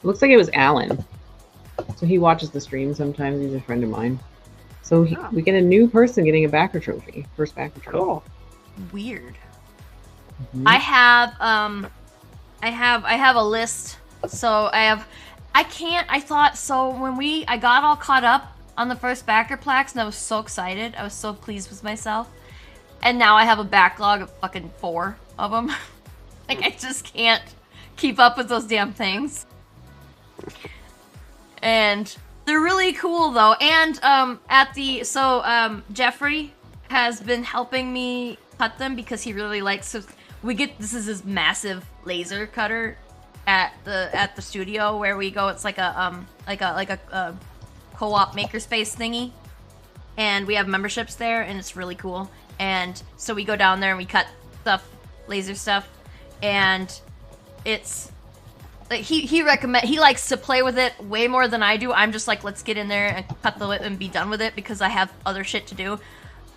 Looks like it was Alan. So he watches the stream sometimes. He's a friend of mine. So we get a new person getting a backer trophy. First backer trophy. Cool. Weird. Mm-hmm. I have a list. So I got all caught up on the first backer plaques and I was so excited. I was so pleased with myself. And now I have a backlog of fucking 4 of them. Like, I just can't keep up with those damn things. And they're really cool, though. And Jeffrey has been helping me cut them because he really likes to. This is his massive laser cutter at the studio where we go. It's like a co-op makerspace thingy, and we have memberships there, and it's really cool. And so we go down there and we cut stuff, laser stuff, and it's like he likes to play with it way more than I do. I'm just like, let's get in there and cut the lip and be done with it because I have other shit to do.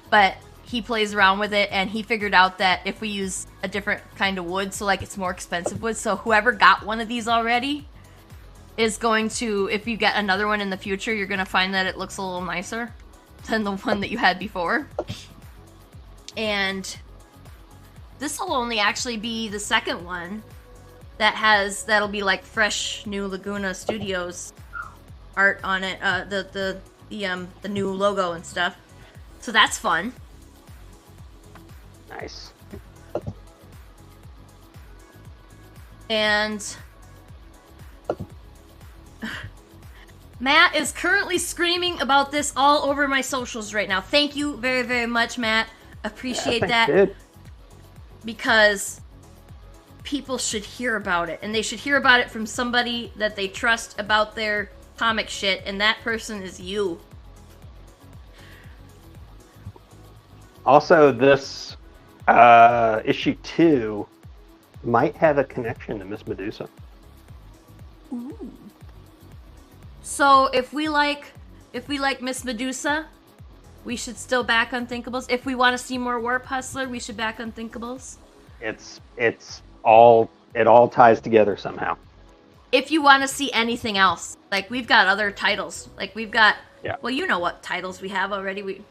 But he plays around with it, and he figured out that if we use a different kind of wood, so like it's more expensive wood, so whoever got one of these already is going to, if you get another one in the future, you're going to find that it looks a little nicer than the one that you had before. And this will only actually be the second one that'll be like fresh new Laguna Studios art on it, the new logo and stuff. So that's fun. Nice. And Matt is currently screaming about this all over my socials right now. Thank you very, very much, Matt. Appreciate that. Good. Because people should hear about it, and they should hear about it from somebody that they trust about their comic shit, and that person is you. Also, this issue 2 might have a connection to Miss Medusa. Ooh. So if we like Miss Medusa, we should still back Unthinkables. If we want to see more Warp Hustler, we should back Unthinkables. It all ties together somehow. If you want to see anything else, like we've got other titles, like we've got, well, you know what titles we have already. We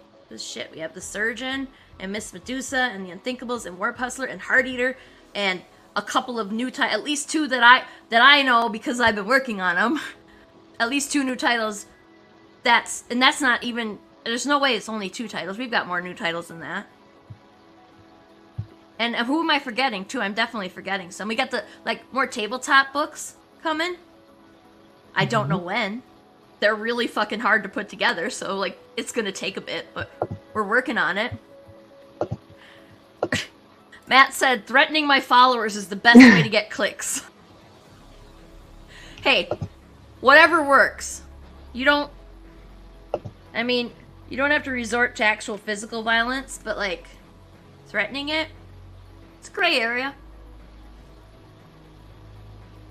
have the Surgeon and Miss Medusa and the Unthinkables and Warp Hustler and Heart Eater and a couple of new titles, at least 2 that I know because I've been working on them. At least 2 new titles. That's not even. There's no way it's only 2 titles. We've got more new titles than that. And who am I forgetting, too? I'm definitely forgetting some. We got the, more tabletop books coming. I don't know when. They're really fucking hard to put together, so, it's gonna take a bit, but we're working on it. Matt said, threatening my followers is the best way to get clicks. Hey, whatever works. You don't have to resort to actual physical violence, but, threatening it, it's a gray area.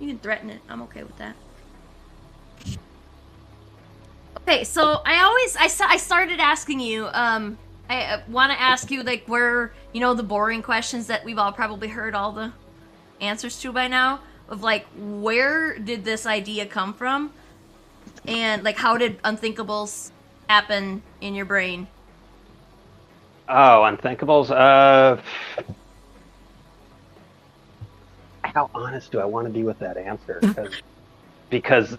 You can threaten it. I'm okay with that. Okay, so I started asking you, I want to ask you, where, the boring questions that we've all probably heard all the answers to by now, of, where did this idea come from? And, how did Unthinkables happen in your brain? Oh, Unthinkables? How honest do I want to be with that answer? Because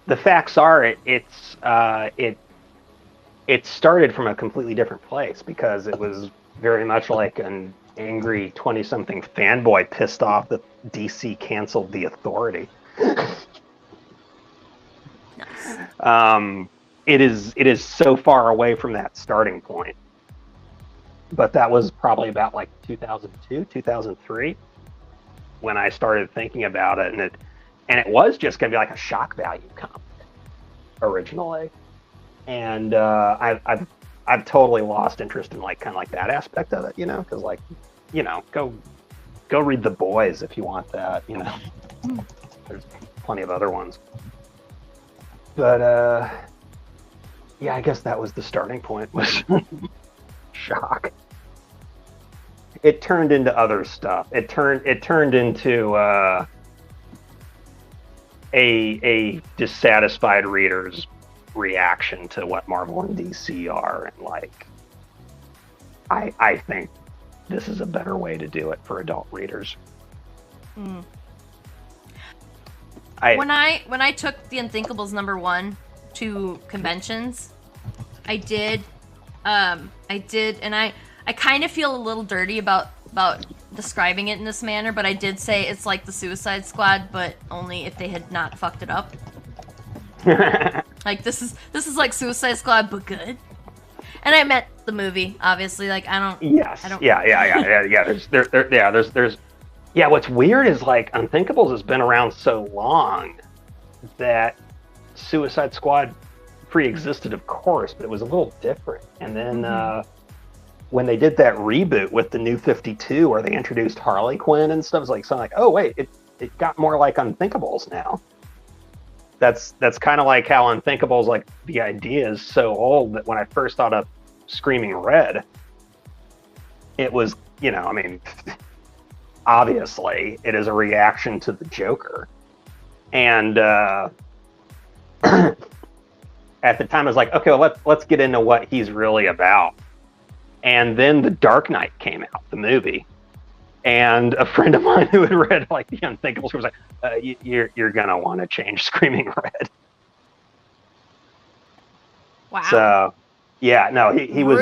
the facts are, it started from a completely different place, because it was very much like an angry 20-something fanboy pissed off that DC canceled The Authority. Nice. It is so far away from that starting point, but that was probably about 2002, 2003 when I started thinking about it, and it was just going to be a shock value comic originally, and I've I've totally lost interest in like kind of like that aspect of it, you know, because like, you know, go read The Boys if you want that, you know. There's plenty of other ones. But yeah, I guess that was the starting point, was shock. It turned into other stuff. It turned into a dissatisfied reader's reaction to what Marvel and DC are, and like I think this is a better way to do it for adult readers. When I took the Unthinkables #1 to conventions, I did, and I kind of feel a little dirty about describing it in this manner, but I did say it's like the Suicide Squad, but only if they had not fucked it up. Like this is like Suicide Squad, but good. And I meant the movie, obviously. Like I don't. Yes. Yeah. There's. Yeah. What's weird is like Unthinkables has been around so long that Suicide Squad pre-existed, of course, but it was a little different. And then when they did that reboot with the New 52, where they introduced Harley Quinn and stuff, it's like something like, oh wait, it got more like Unthinkables now. That's kind of like how Unthinkables, like the idea is so old that when I first thought of Screaming Red, it was, you know, I mean, obviously it is a reaction to the Joker. And at the time I was like, okay, well, let's get into what he's really about. And then The Dark Knight came out, the movie. And a friend of mine who had read like the Unthinkables was like, "You're gonna want to change Screaming Red." Wow. So, yeah, no, he was,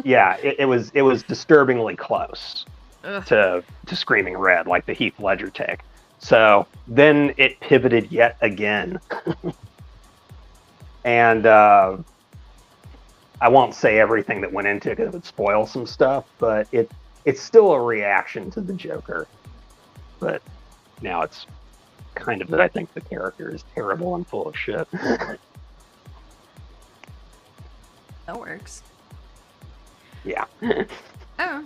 yeah, it was disturbingly close to Screaming Red, like the Heath Ledger take. So then it pivoted yet again, and I won't say everything that went into it because it would spoil some stuff, but it's still a reaction to the Joker, but now it's kind of that I think the character is terrible and full of shit. That works. Yeah. Oh,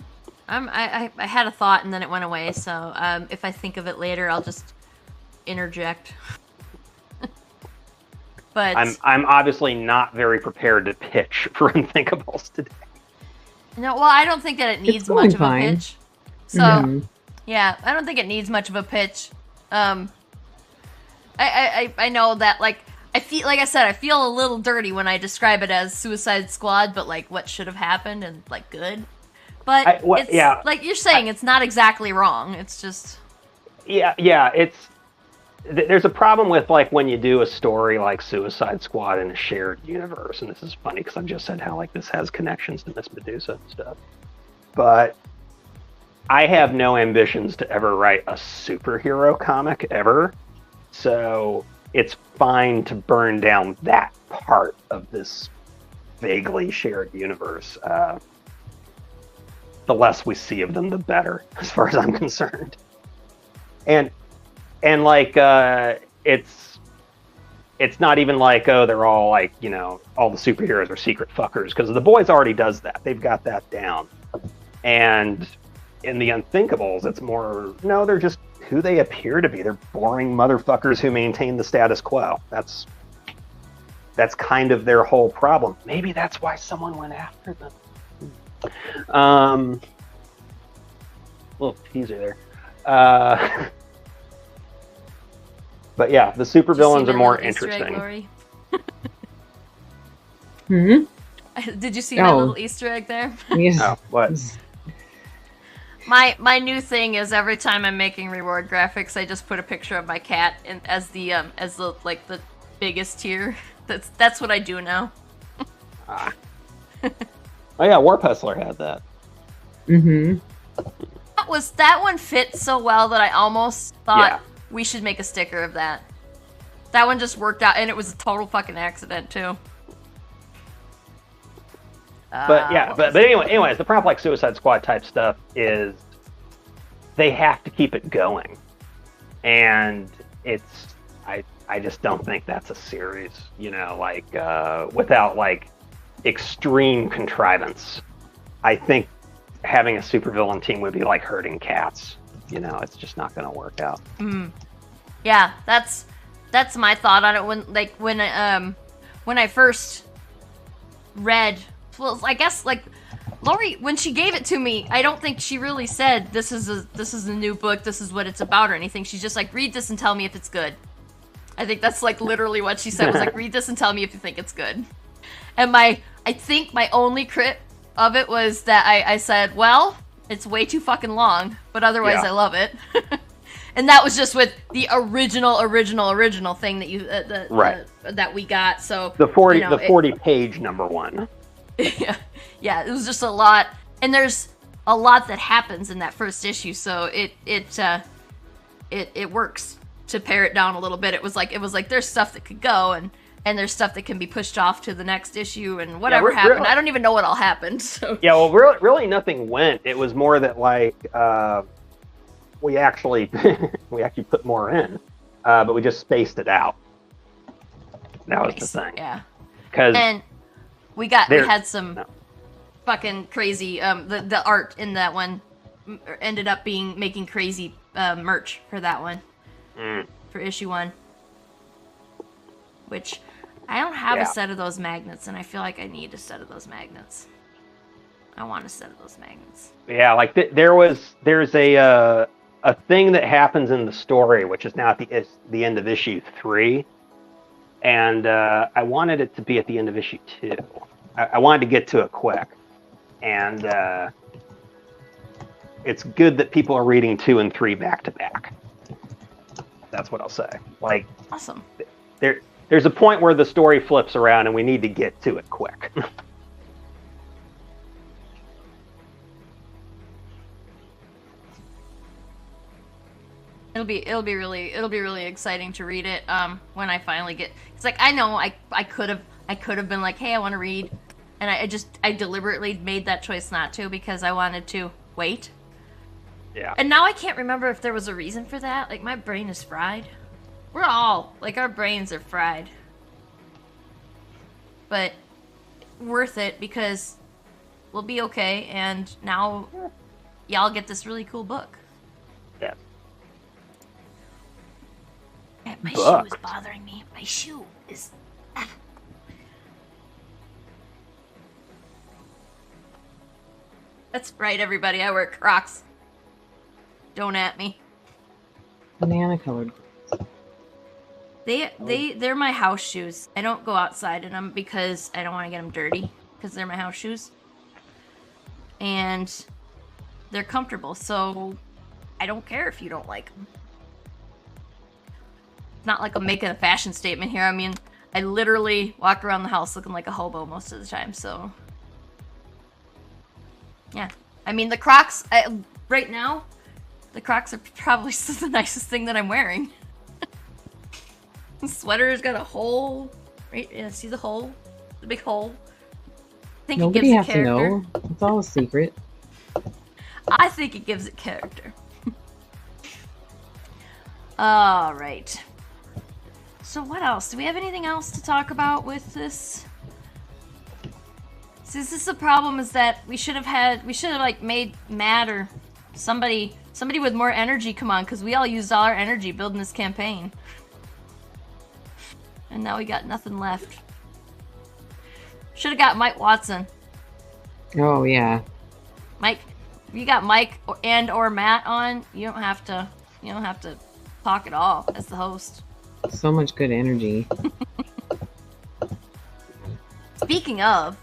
I had a thought and then it went away, so if I think of it later, I'll just interject. But I'm obviously not very prepared to pitch for Unthinkables today. No, well, I don't think that it needs much of a pitch. So, yeah, I don't think it needs much of a pitch. I know that, like, I feel a little dirty when I describe it as Suicide Squad, but, like, what should have happened and, like, good. But like you're saying, it's not exactly wrong. It's just... Yeah, there's a problem with, like, when you do a story like Suicide Squad in a shared universe, and this is funny because I've just said how, like, this has connections to Miss Medusa and stuff. But I have no ambitions to ever write a superhero comic ever, so it's fine to burn down that part of this vaguely shared universe. The less we see of them, the better, as far as I'm concerned. And like, it's not even like, oh, they're all like, you know, all the superheroes are secret fuckers, because The Boys already does that. They've got that down. And in the Unthinkables, it's more, no, they're just who they appear to be. They're boring motherfuckers who maintain the status quo. That's kind of their whole problem. Maybe that's why someone went after them. Little teaser there. But yeah, the supervillains are more interesting. Did you see my little Easter egg there? Yes. Oh, what? My new thing is every time I'm making reward graphics, I just put a picture of my cat as the like the biggest tier. That's what I do now. Oh yeah, Warp Hustler had that. That one fit so well that I almost thought we should make a sticker of that. That one just worked out, and it was a total fucking accident too. But yeah, but anyways, the problem like Suicide Squad type stuff is they have to keep it going, and I just don't think that's a series, you know, like without like extreme contrivance. I think having a supervillain team would be like herding cats. You know, it's just not going to work out. Yeah, that's my thought on it. When I first read, well, I guess like Lori, when she gave it to me, I don't think she really said this is a new book, this is what it's about or anything. She's just like, read this and tell me if it's good. I think that's like literally what she said, was like, read this and tell me if you think it's good. And I think my only crit of it was that I said, well, it's way too fucking long, but otherwise I love it. And that was just with the original thing that you that we got. So the 40 page number one. Yeah, it was just a lot, and there's a lot that happens in that first issue, so it works to pare it down a little bit. It was like there's stuff that could go, and there's stuff that can be pushed off to the next issue, and whatever happened, I don't even know what all happened. So yeah, well, really nothing went. It was more that like we actually put more in, but we just spaced it out. That was the thing. Yeah, and we had some fucking crazy. The art in that one ended up making crazy merch for that one, for issue 1. Which I don't have a set of those magnets, and I feel like I need a set of those magnets. I want a set of those magnets. Yeah, like there's a thing that happens in the story, which is now at the end of issue 3, and I wanted it to be at the end of issue 2. I wanted to get to it quick, and it's good that people are reading 2 and 3 back to back. That's what I'll say. Like, awesome. There's a point where the story flips around, and we need to get to it quick. It'll be really exciting to read it when I finally get. It's like, I know I could have been like, hey, I want to read, and I deliberately made that choice not to, because I wanted to wait. Yeah. And now I can't remember if there was a reason for that. Like, my brain is fried. We're all like, our brains are fried. But worth it, because we'll be okay, and now y'all get this really cool book. Yeah. My shoe is bothering me. My shoe is... That's right, everybody. I wear Crocs. Don't at me. Banana colored. They're my house shoes. I don't go outside in them because I don't want to get them dirty, because they're my house shoes. And they're comfortable, so I don't care if you don't like them. It's not like I'm making a fashion statement here. I mean, I literally walk around the house looking like a hobo most of the time, so... Yeah. I mean, the Crocs, right now, the Crocs are probably the nicest thing that I'm wearing. The sweater's got a hole. Right? Yeah, see the hole? The big hole? I think Nobody it has gives it character. to know. It's all a secret. I think it gives it character. Alright. So what else? Do we have anything else to talk about with this? See, this is the problem, is that we should have like made Matt or somebody with more energy come on, because we all used all our energy building this campaign. And now we got nothing left. Should have got Mike Watson. Oh yeah. Mike, you got Mike or Matt on, you don't have to talk at all as the host. So much good energy. Speaking of,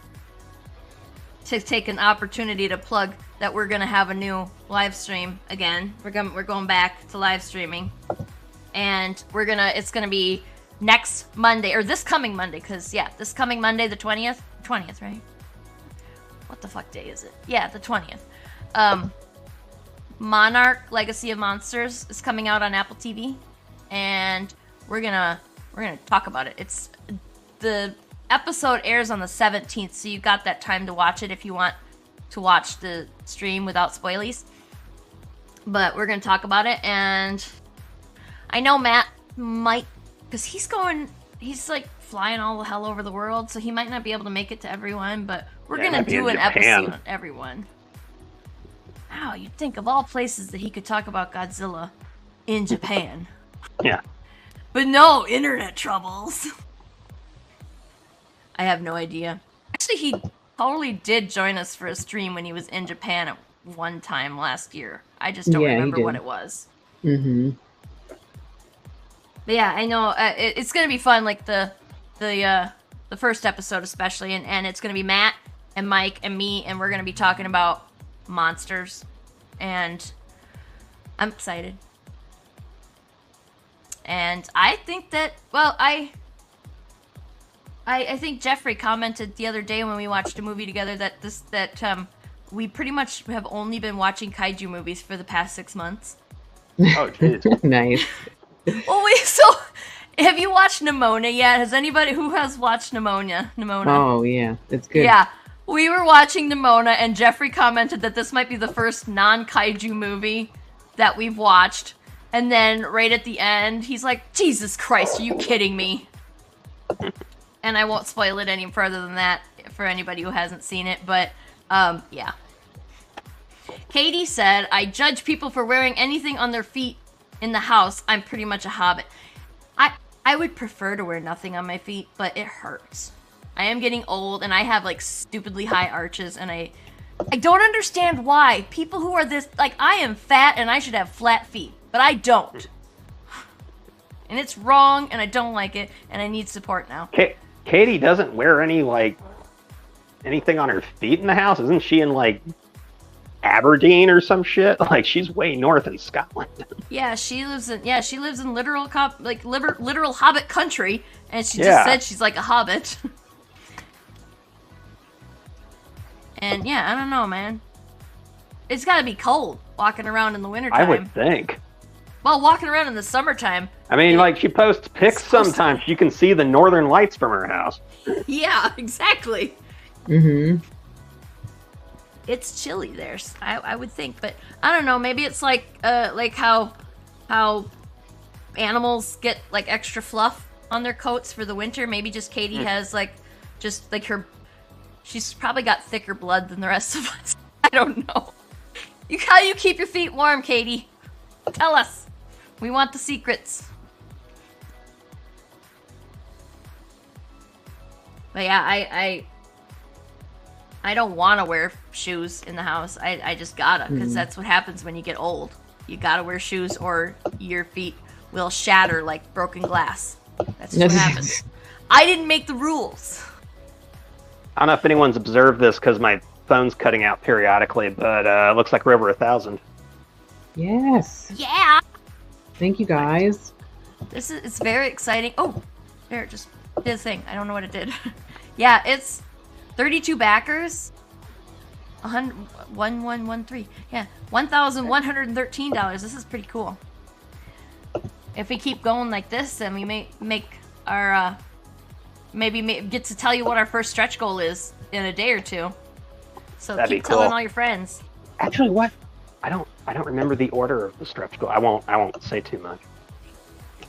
to take an opportunity to plug that we're gonna have a new live stream again. We're going back to live streaming, and it's gonna be next Monday, or this coming Monday, because this coming Monday, the 20th, right? What the fuck day is it? Yeah, the 20th. Monarch Legacy of Monsters is coming out on Apple TV, and we're gonna talk about it. It's the episode airs on the 17th, so you got that time to watch it if you want to watch the stream without spoilies. But we're gonna talk about it, and I know Matt might, because he's going he's like flying all the hell over the world, so he might not be able to make it to everyone, but we're gonna do an episode on everyone. Wow, you'd think of all places that he could talk about Godzilla in Japan. Yeah. But no, internet troubles. I have no idea. Actually, he totally did join us for a stream when he was in Japan at one time last year. I just don't remember what it was. Mm-hmm. But yeah, I know it's gonna be fun. Like the first episode especially, and it's gonna be Matt and Mike and me, and we're gonna be talking about monsters, and I'm excited. And I think that, well, I think Jeffrey commented the other day when we watched a movie together that we pretty much have only been watching kaiju movies for the past 6 months. Oh, jeez. Nice. Well, so have you watched Nimona yet? Has anybody who has watched Nimona? Oh yeah, it's good. Yeah, we were watching Nimona, and Jeffrey commented that this might be the first non-kaiju movie that we've watched. And then right at the end, he's like, Jesus Christ, are you kidding me? And I won't spoil it any further than that for anybody who hasn't seen it, but, yeah. Katie said, I judge people for wearing anything on their feet in the house. I'm pretty much a hobbit. I would prefer to wear nothing on my feet, but it hurts. I am getting old, and I have, like, stupidly high arches, and I don't understand why. People who are this, like, I am fat, and I should have flat feet. But I don't. And it's wrong, and I don't like it, and I need support now. Katie doesn't wear anything on her feet in the house. Isn't she in, like, Aberdeen or some shit? Like, she's way north in Scotland. Yeah, she lives in literal hobbit country, and she just said she's like a hobbit. And yeah, I don't know, man. It's gotta be cold walking around in the wintertime. I would think. Well, walking around in the summertime. I mean, like, she posts pics sometimes. You can see the northern lights from her house. Yeah, exactly. Mm-hmm. It's chilly there, I would think. But I don't know, maybe it's like how animals get, like, extra fluff on their coats for the winter. Maybe just Katie has, like, just, like, she's probably got thicker blood than the rest of us. I don't know. How do you keep your feet warm, Katie? Tell us. We want the secrets. But yeah, I don't want to wear shoes in the house. I just gotta, because that's what happens when you get old. You gotta wear shoes or your feet will shatter like broken glass. That's just what happens. I didn't make the rules. I don't know if anyone's observed this because my phone's cutting out periodically, but it looks like we're over 1,000. Yes. Yeah. Thank you, guys. It's very exciting. Oh, there, it just did a thing. I don't know what it did. Yeah, it's 32 backers. 1113. Yeah, $1,113. This is pretty cool. If we keep going like this, then we may make our get to tell you what our first stretch goal is in a day or two. So That'd keep be cool. telling all your friends. Actually, what? I don't remember the order of the stretch goal. I won't say too much.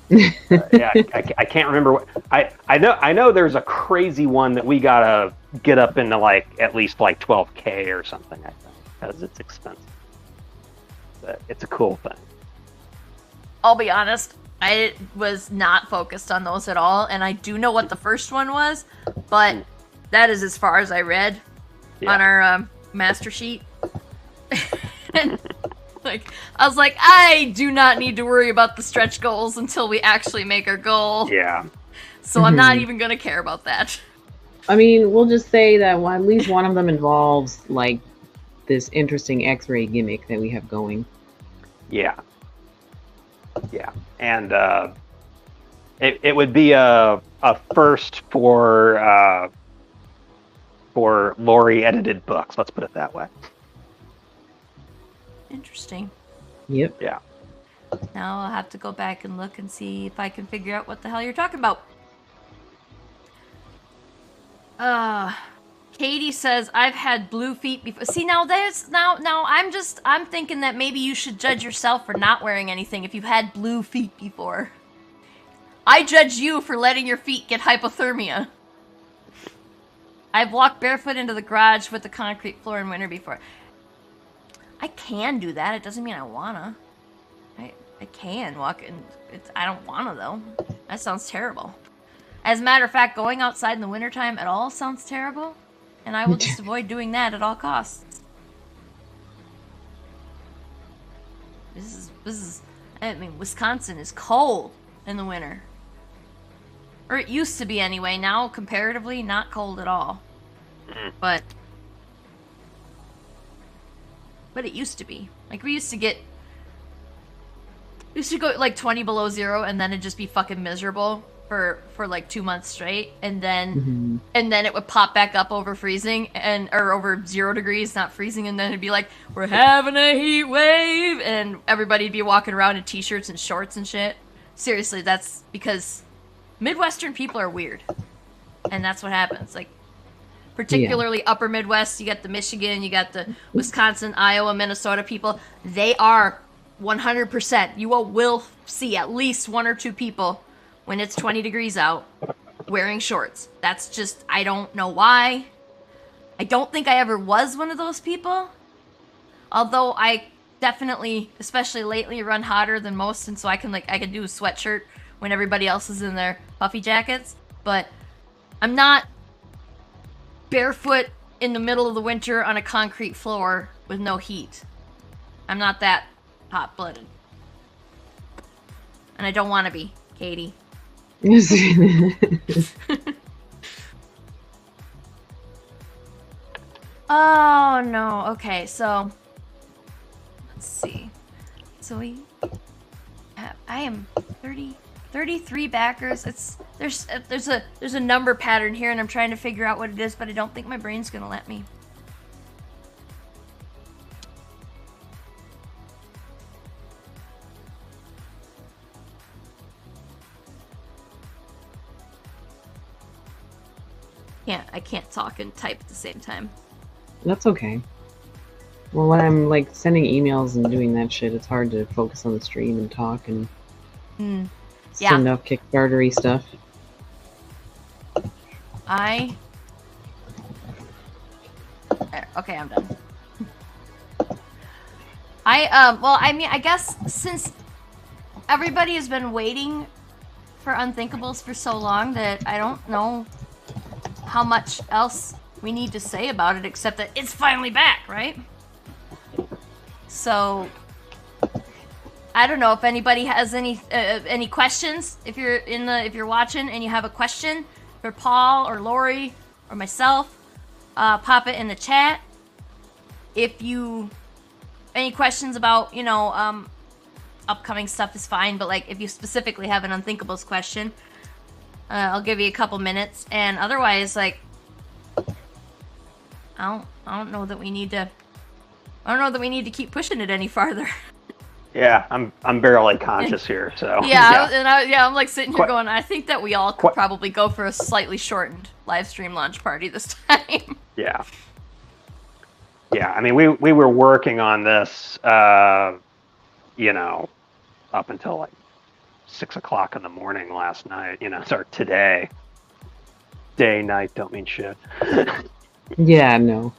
Yeah, I can't remember what I know. There's a crazy one that we gotta get up into, like, at least like 12K or something. I think because it's expensive. But it's a cool thing. I'll be honest. I was not focused on those at all, and I do know what the first one was, but that is as far as I read on our master sheet. And, like, I was like, I do not need to worry about the stretch goals until we actually make our goal. Yeah. So I'm not even going to care about that. I mean, we'll just say that at least one of them involves, like, this interesting X-ray gimmick that we have going. Yeah. Yeah. And it would be a first for Lori edited books. Let's put it that way. Interesting. Yep. Yeah. Now I'll have to go back and look and see if I can figure out what the hell you're talking about. Katie says I've had blue feet before. See, now I'm thinking that maybe you should judge yourself for not wearing anything if you've had blue feet before. I judge you for letting your feet get hypothermia. I've walked barefoot into the garage with the concrete floor in winter before. I can do that. It doesn't mean I wanna. I can walk in. I don't wanna, though. That sounds terrible. As a matter of fact, going outside in the wintertime at all sounds terrible. And I will just avoid doing that at all costs. This is... I mean, Wisconsin is cold in the winter. Or it used to be anyway. Now, comparatively, not cold at all. But it used to be. Like, we used to get... We used to go, like, 20 below zero, and then it'd just be fucking miserable for like 2 months straight. And then it would pop back up over freezing, or over 0 degrees, not freezing, and then it'd be like, we're having a heat wave! And everybody'd be walking around in t-shirts and shorts and shit. Seriously, that's because Midwestern people are weird. And that's what happens. Like, particularly upper Midwest, you got the Michigan, you got the Wisconsin, Iowa, Minnesota people. They are 100%. You will see at least 1 or 2 people when it's 20 degrees out wearing shorts. That's just, I don't know why. I don't think I ever was one of those people. Although I definitely, especially lately, run hotter than most, and so I can do a sweatshirt when everybody else is in their puffy jackets. But I'm not barefoot in the middle of the winter on a concrete floor with no heat. I'm not that hot-blooded. And I don't want to be, Katie. Oh, no. Okay, so... Let's see. So I am 33 backers. There's a number pattern here, and I'm trying to figure out what it is, but I don't think my brain's gonna let me. I can't talk and type at the same time. That's okay. Well, when I'm like sending emails and doing that shit, it's hard to focus on the stream and talk and send off Kickstarter-y stuff. Okay, I'm done. Well, I mean, I guess since everybody has been waiting for Unthinkables for so long that I don't know how much else we need to say about it except that it's finally back, right? So I don't know if anybody has any questions. If you're watching and you have a question for Paul or Lori or myself, pop it in the chat. If you any questions about upcoming stuff is fine, but like if you specifically have an Unthinkables question, I'll give you a couple minutes. And otherwise, like I don't know that we need to. I don't know that we need to keep pushing it any farther. Yeah, I'm barely conscious here, so. I'm like sitting here going, I think that we all could probably go for a slightly shortened live stream launch party this time. Yeah. Yeah, I mean, we were working on this, up until like 6 o'clock in the morning last night. Or today. Day, night, don't mean shit. Yeah, no.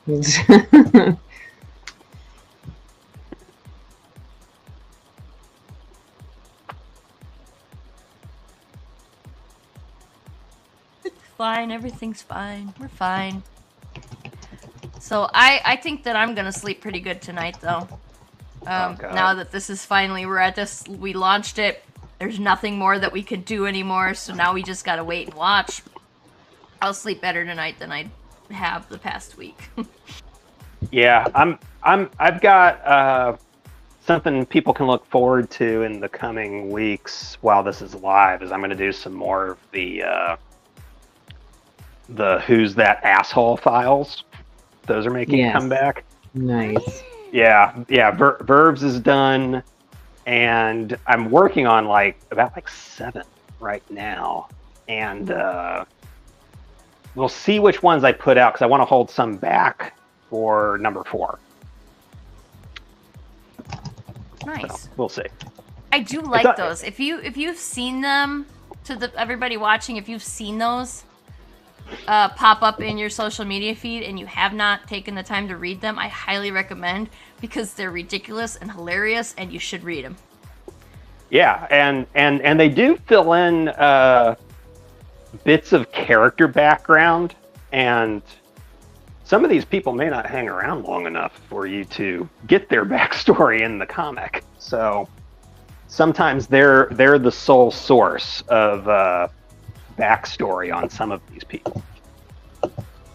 Fine, everything's fine. We're fine. So I think that I'm gonna sleep pretty good tonight, though. Now that this is finally, we launched it. There's nothing more that we could do anymore, so now we just gotta wait and watch. I'll sleep better tonight than I have the past week. Yeah, I've got something people can look forward to in the coming weeks while this is live. Is I'm gonna do some more of the Who's That Asshole files. Those are making a comeback. Nice. Yeah. Verbs is done, and I'm working on about 7 right now, and we'll see which ones I put out because I want to hold some back for number 4. Nice. So we'll see. I do like those. If you've seen them, to everybody watching, if you've seen those pop up in your social media feed and you have not taken the time to read them, I highly recommend, because they're ridiculous and hilarious, and you should read them. Yeah, and they do fill in bits of character background, and some of these people may not hang around long enough for you to get their backstory in the comic. So sometimes they're the sole source of backstory on some of these people.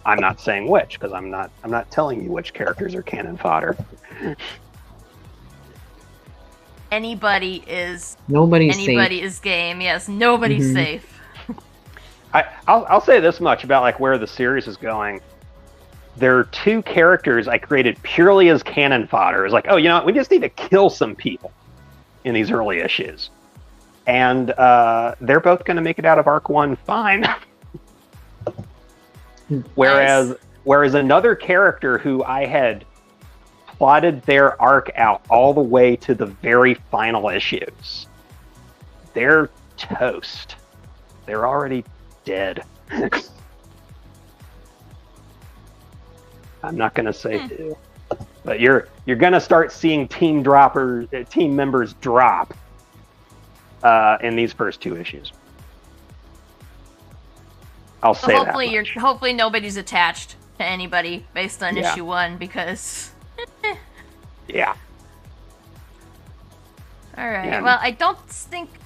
I'm not saying which, because I'm not telling you which characters are cannon fodder. Anybody is game. Yes, nobody's safe. I'll say this much about like where the series is going. There are 2 characters I created purely as cannon fodder. It's like, oh, you know what? We just need to kill some people in these early issues. And they're both going to make it out of Arc 1 fine. Whereas another character who I had plotted their arc out all the way to the very final issues, they're toast. They're already dead. I'm not going to say who, but you're going to start seeing team members drop in these first 2 issues. I'll say that. Hopefully nobody's attached to anybody based on issue 1, because. Yeah. All right. Yeah. Well, I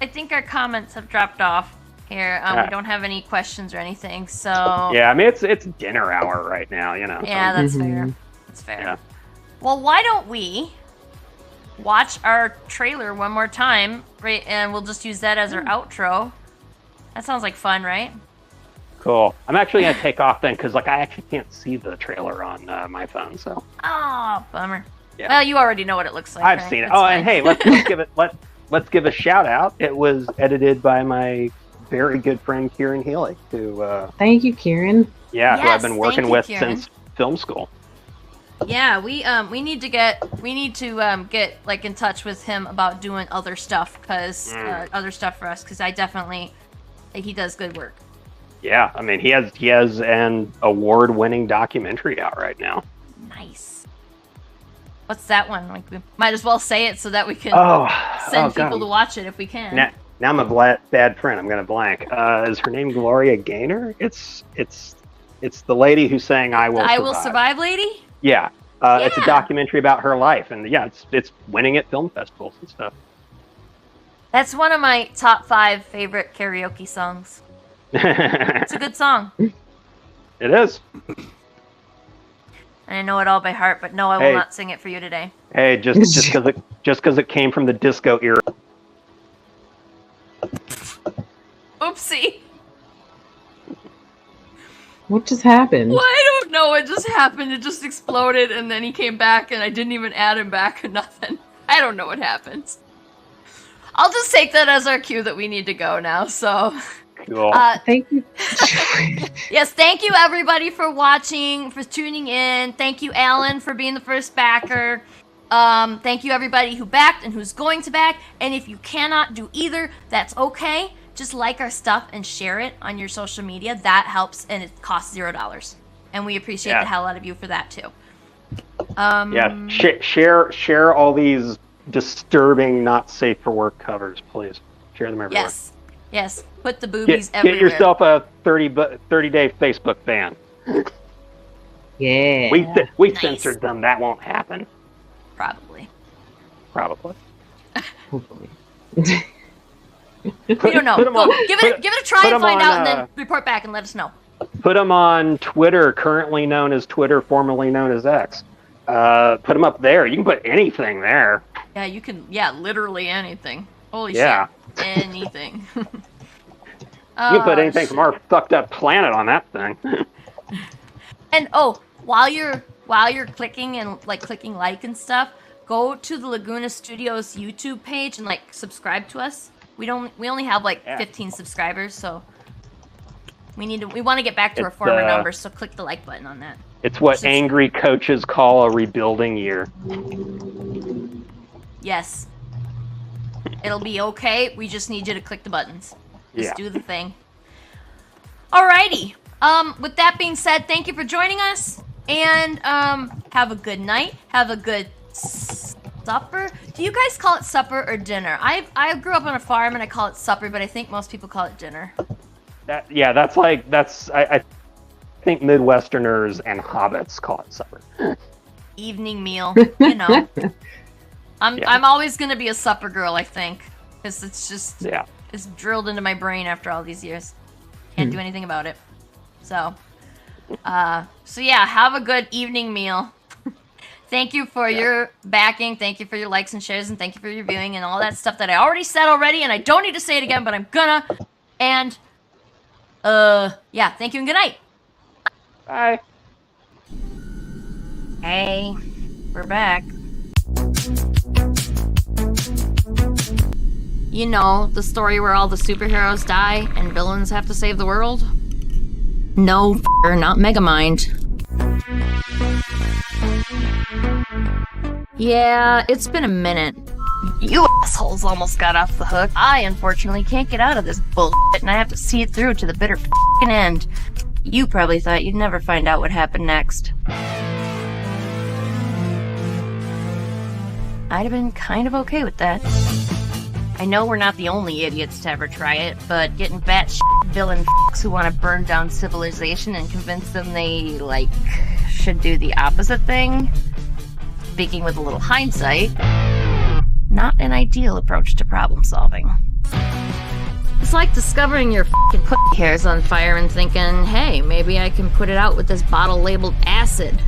think our comments have dropped off here. We don't have any questions or anything, so. Yeah, I mean it's dinner hour right now, you know. Yeah, that's fair. That's fair. Yeah. Well, why don't we watch our trailer one more time, right? And we'll just use that as our outro. That sounds like fun, right? Cool. I'm actually gonna take off then, because like I actually can't see the trailer on my phone. So. Oh, bummer. Yeah. Well, you already know what it looks like. I've seen it. That's fine. And hey, let's give a shout out. It was edited by my very good friend Kieran Healy, who. Thank you, Kieran. Yeah, who I've been working with since film school. Yeah, we need to get like in touch with him about doing other stuff, other stuff for us, because he does good work. Yeah, I mean, he has an award-winning documentary out right now. Nice. What's that one? Like, we might as well say it so that we can send people to watch it if we can. Now I'm a bad friend. I'm gonna blank. Is her name Gloria Gaynor? It's the lady who sang "I Will Survive." I Will Survive lady. Yeah. It's a documentary about her life, and yeah, it's winning at film festivals and stuff. That's one of my top 5 favorite karaoke songs. It's a good song. It is. And I know it all by heart, but no, I will not sing it for you today. Hey, just because it came from the disco era. Oopsie. What just happened? Well, I don't know. It just happened. It just exploded, and then he came back, and I didn't even add him back or nothing. I don't know what happened. I'll just take that as our cue that we need to go now, so... Cool. Thank you. Yes, thank you everybody for watching, for tuning in. Thank you, Alan, for being the first backer. Thank you everybody who backed and who's going to back. And if you cannot do either, that's okay. Just like our stuff and share it on your social media. That helps, and it costs $0. And we appreciate the hell out of you for that too. Share all these disturbing, not safe for work covers, please. Share them everywhere. Yes. Put the boobies everywhere. Get yourself a 30-day Facebook ban. Yeah. We censored them. That won't happen. Probably. Hopefully. We don't know. Give it a try and find out, and then report back and let us know. Put them on Twitter, currently known as Twitter, formerly known as X. Put them up there. You can put anything there. Yeah, you can. Yeah, literally anything. Holy shit. Anything. You can put anything from our fucked up planet on that thing. And while you're clicking and clicking like and stuff, go to the Laguna Studios YouTube page and subscribe to us. We only have 15 subscribers, so we want to get back to our former numbers. So click the like button on that. It's what angry coaches call a rebuilding year. Yes. It'll be okay. We just need you to click the buttons. Just do the thing. Alrighty. With that being said, thank you for joining us, and have a good night. Have a good supper. Do you guys call it supper or dinner? I grew up on a farm and I call it supper, but I think most people call it dinner. I think Midwesterners and hobbits call it supper. Evening meal, you know. I'm always gonna be a supper girl, I think, because it's just it's drilled into my brain after all these years. Can't do anything about it. So yeah, have a good evening meal. Thank you for your backing. Thank you for your likes and shares, and thank you for your viewing and all that stuff that I already said already, and I don't need to say it again, but I'm gonna. And thank you and good night. Bye. Hey, we're back. You know, the story where all the superheroes die and villains have to save the world? No, not Megamind. Yeah, it's been a minute. You assholes almost got off the hook. I, unfortunately, can't get out of this bullshit, and I have to see it through to the bitter f***ing end. You probably thought you'd never find out what happened next. I'd have been kind of okay with that. I know we're not the only idiots to ever try it, but getting batshit villain f***s who want to burn down civilization and convince them they, should do the opposite thing, speaking with a little hindsight, not an ideal approach to problem solving. It's like discovering your f***ing pussy hair's on fire and thinking, hey, maybe I can put it out with this bottle labeled acid.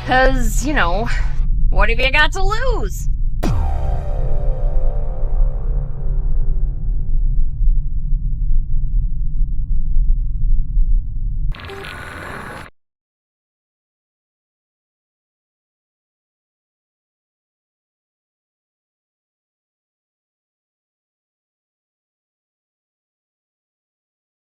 'Cause, what have you got to lose?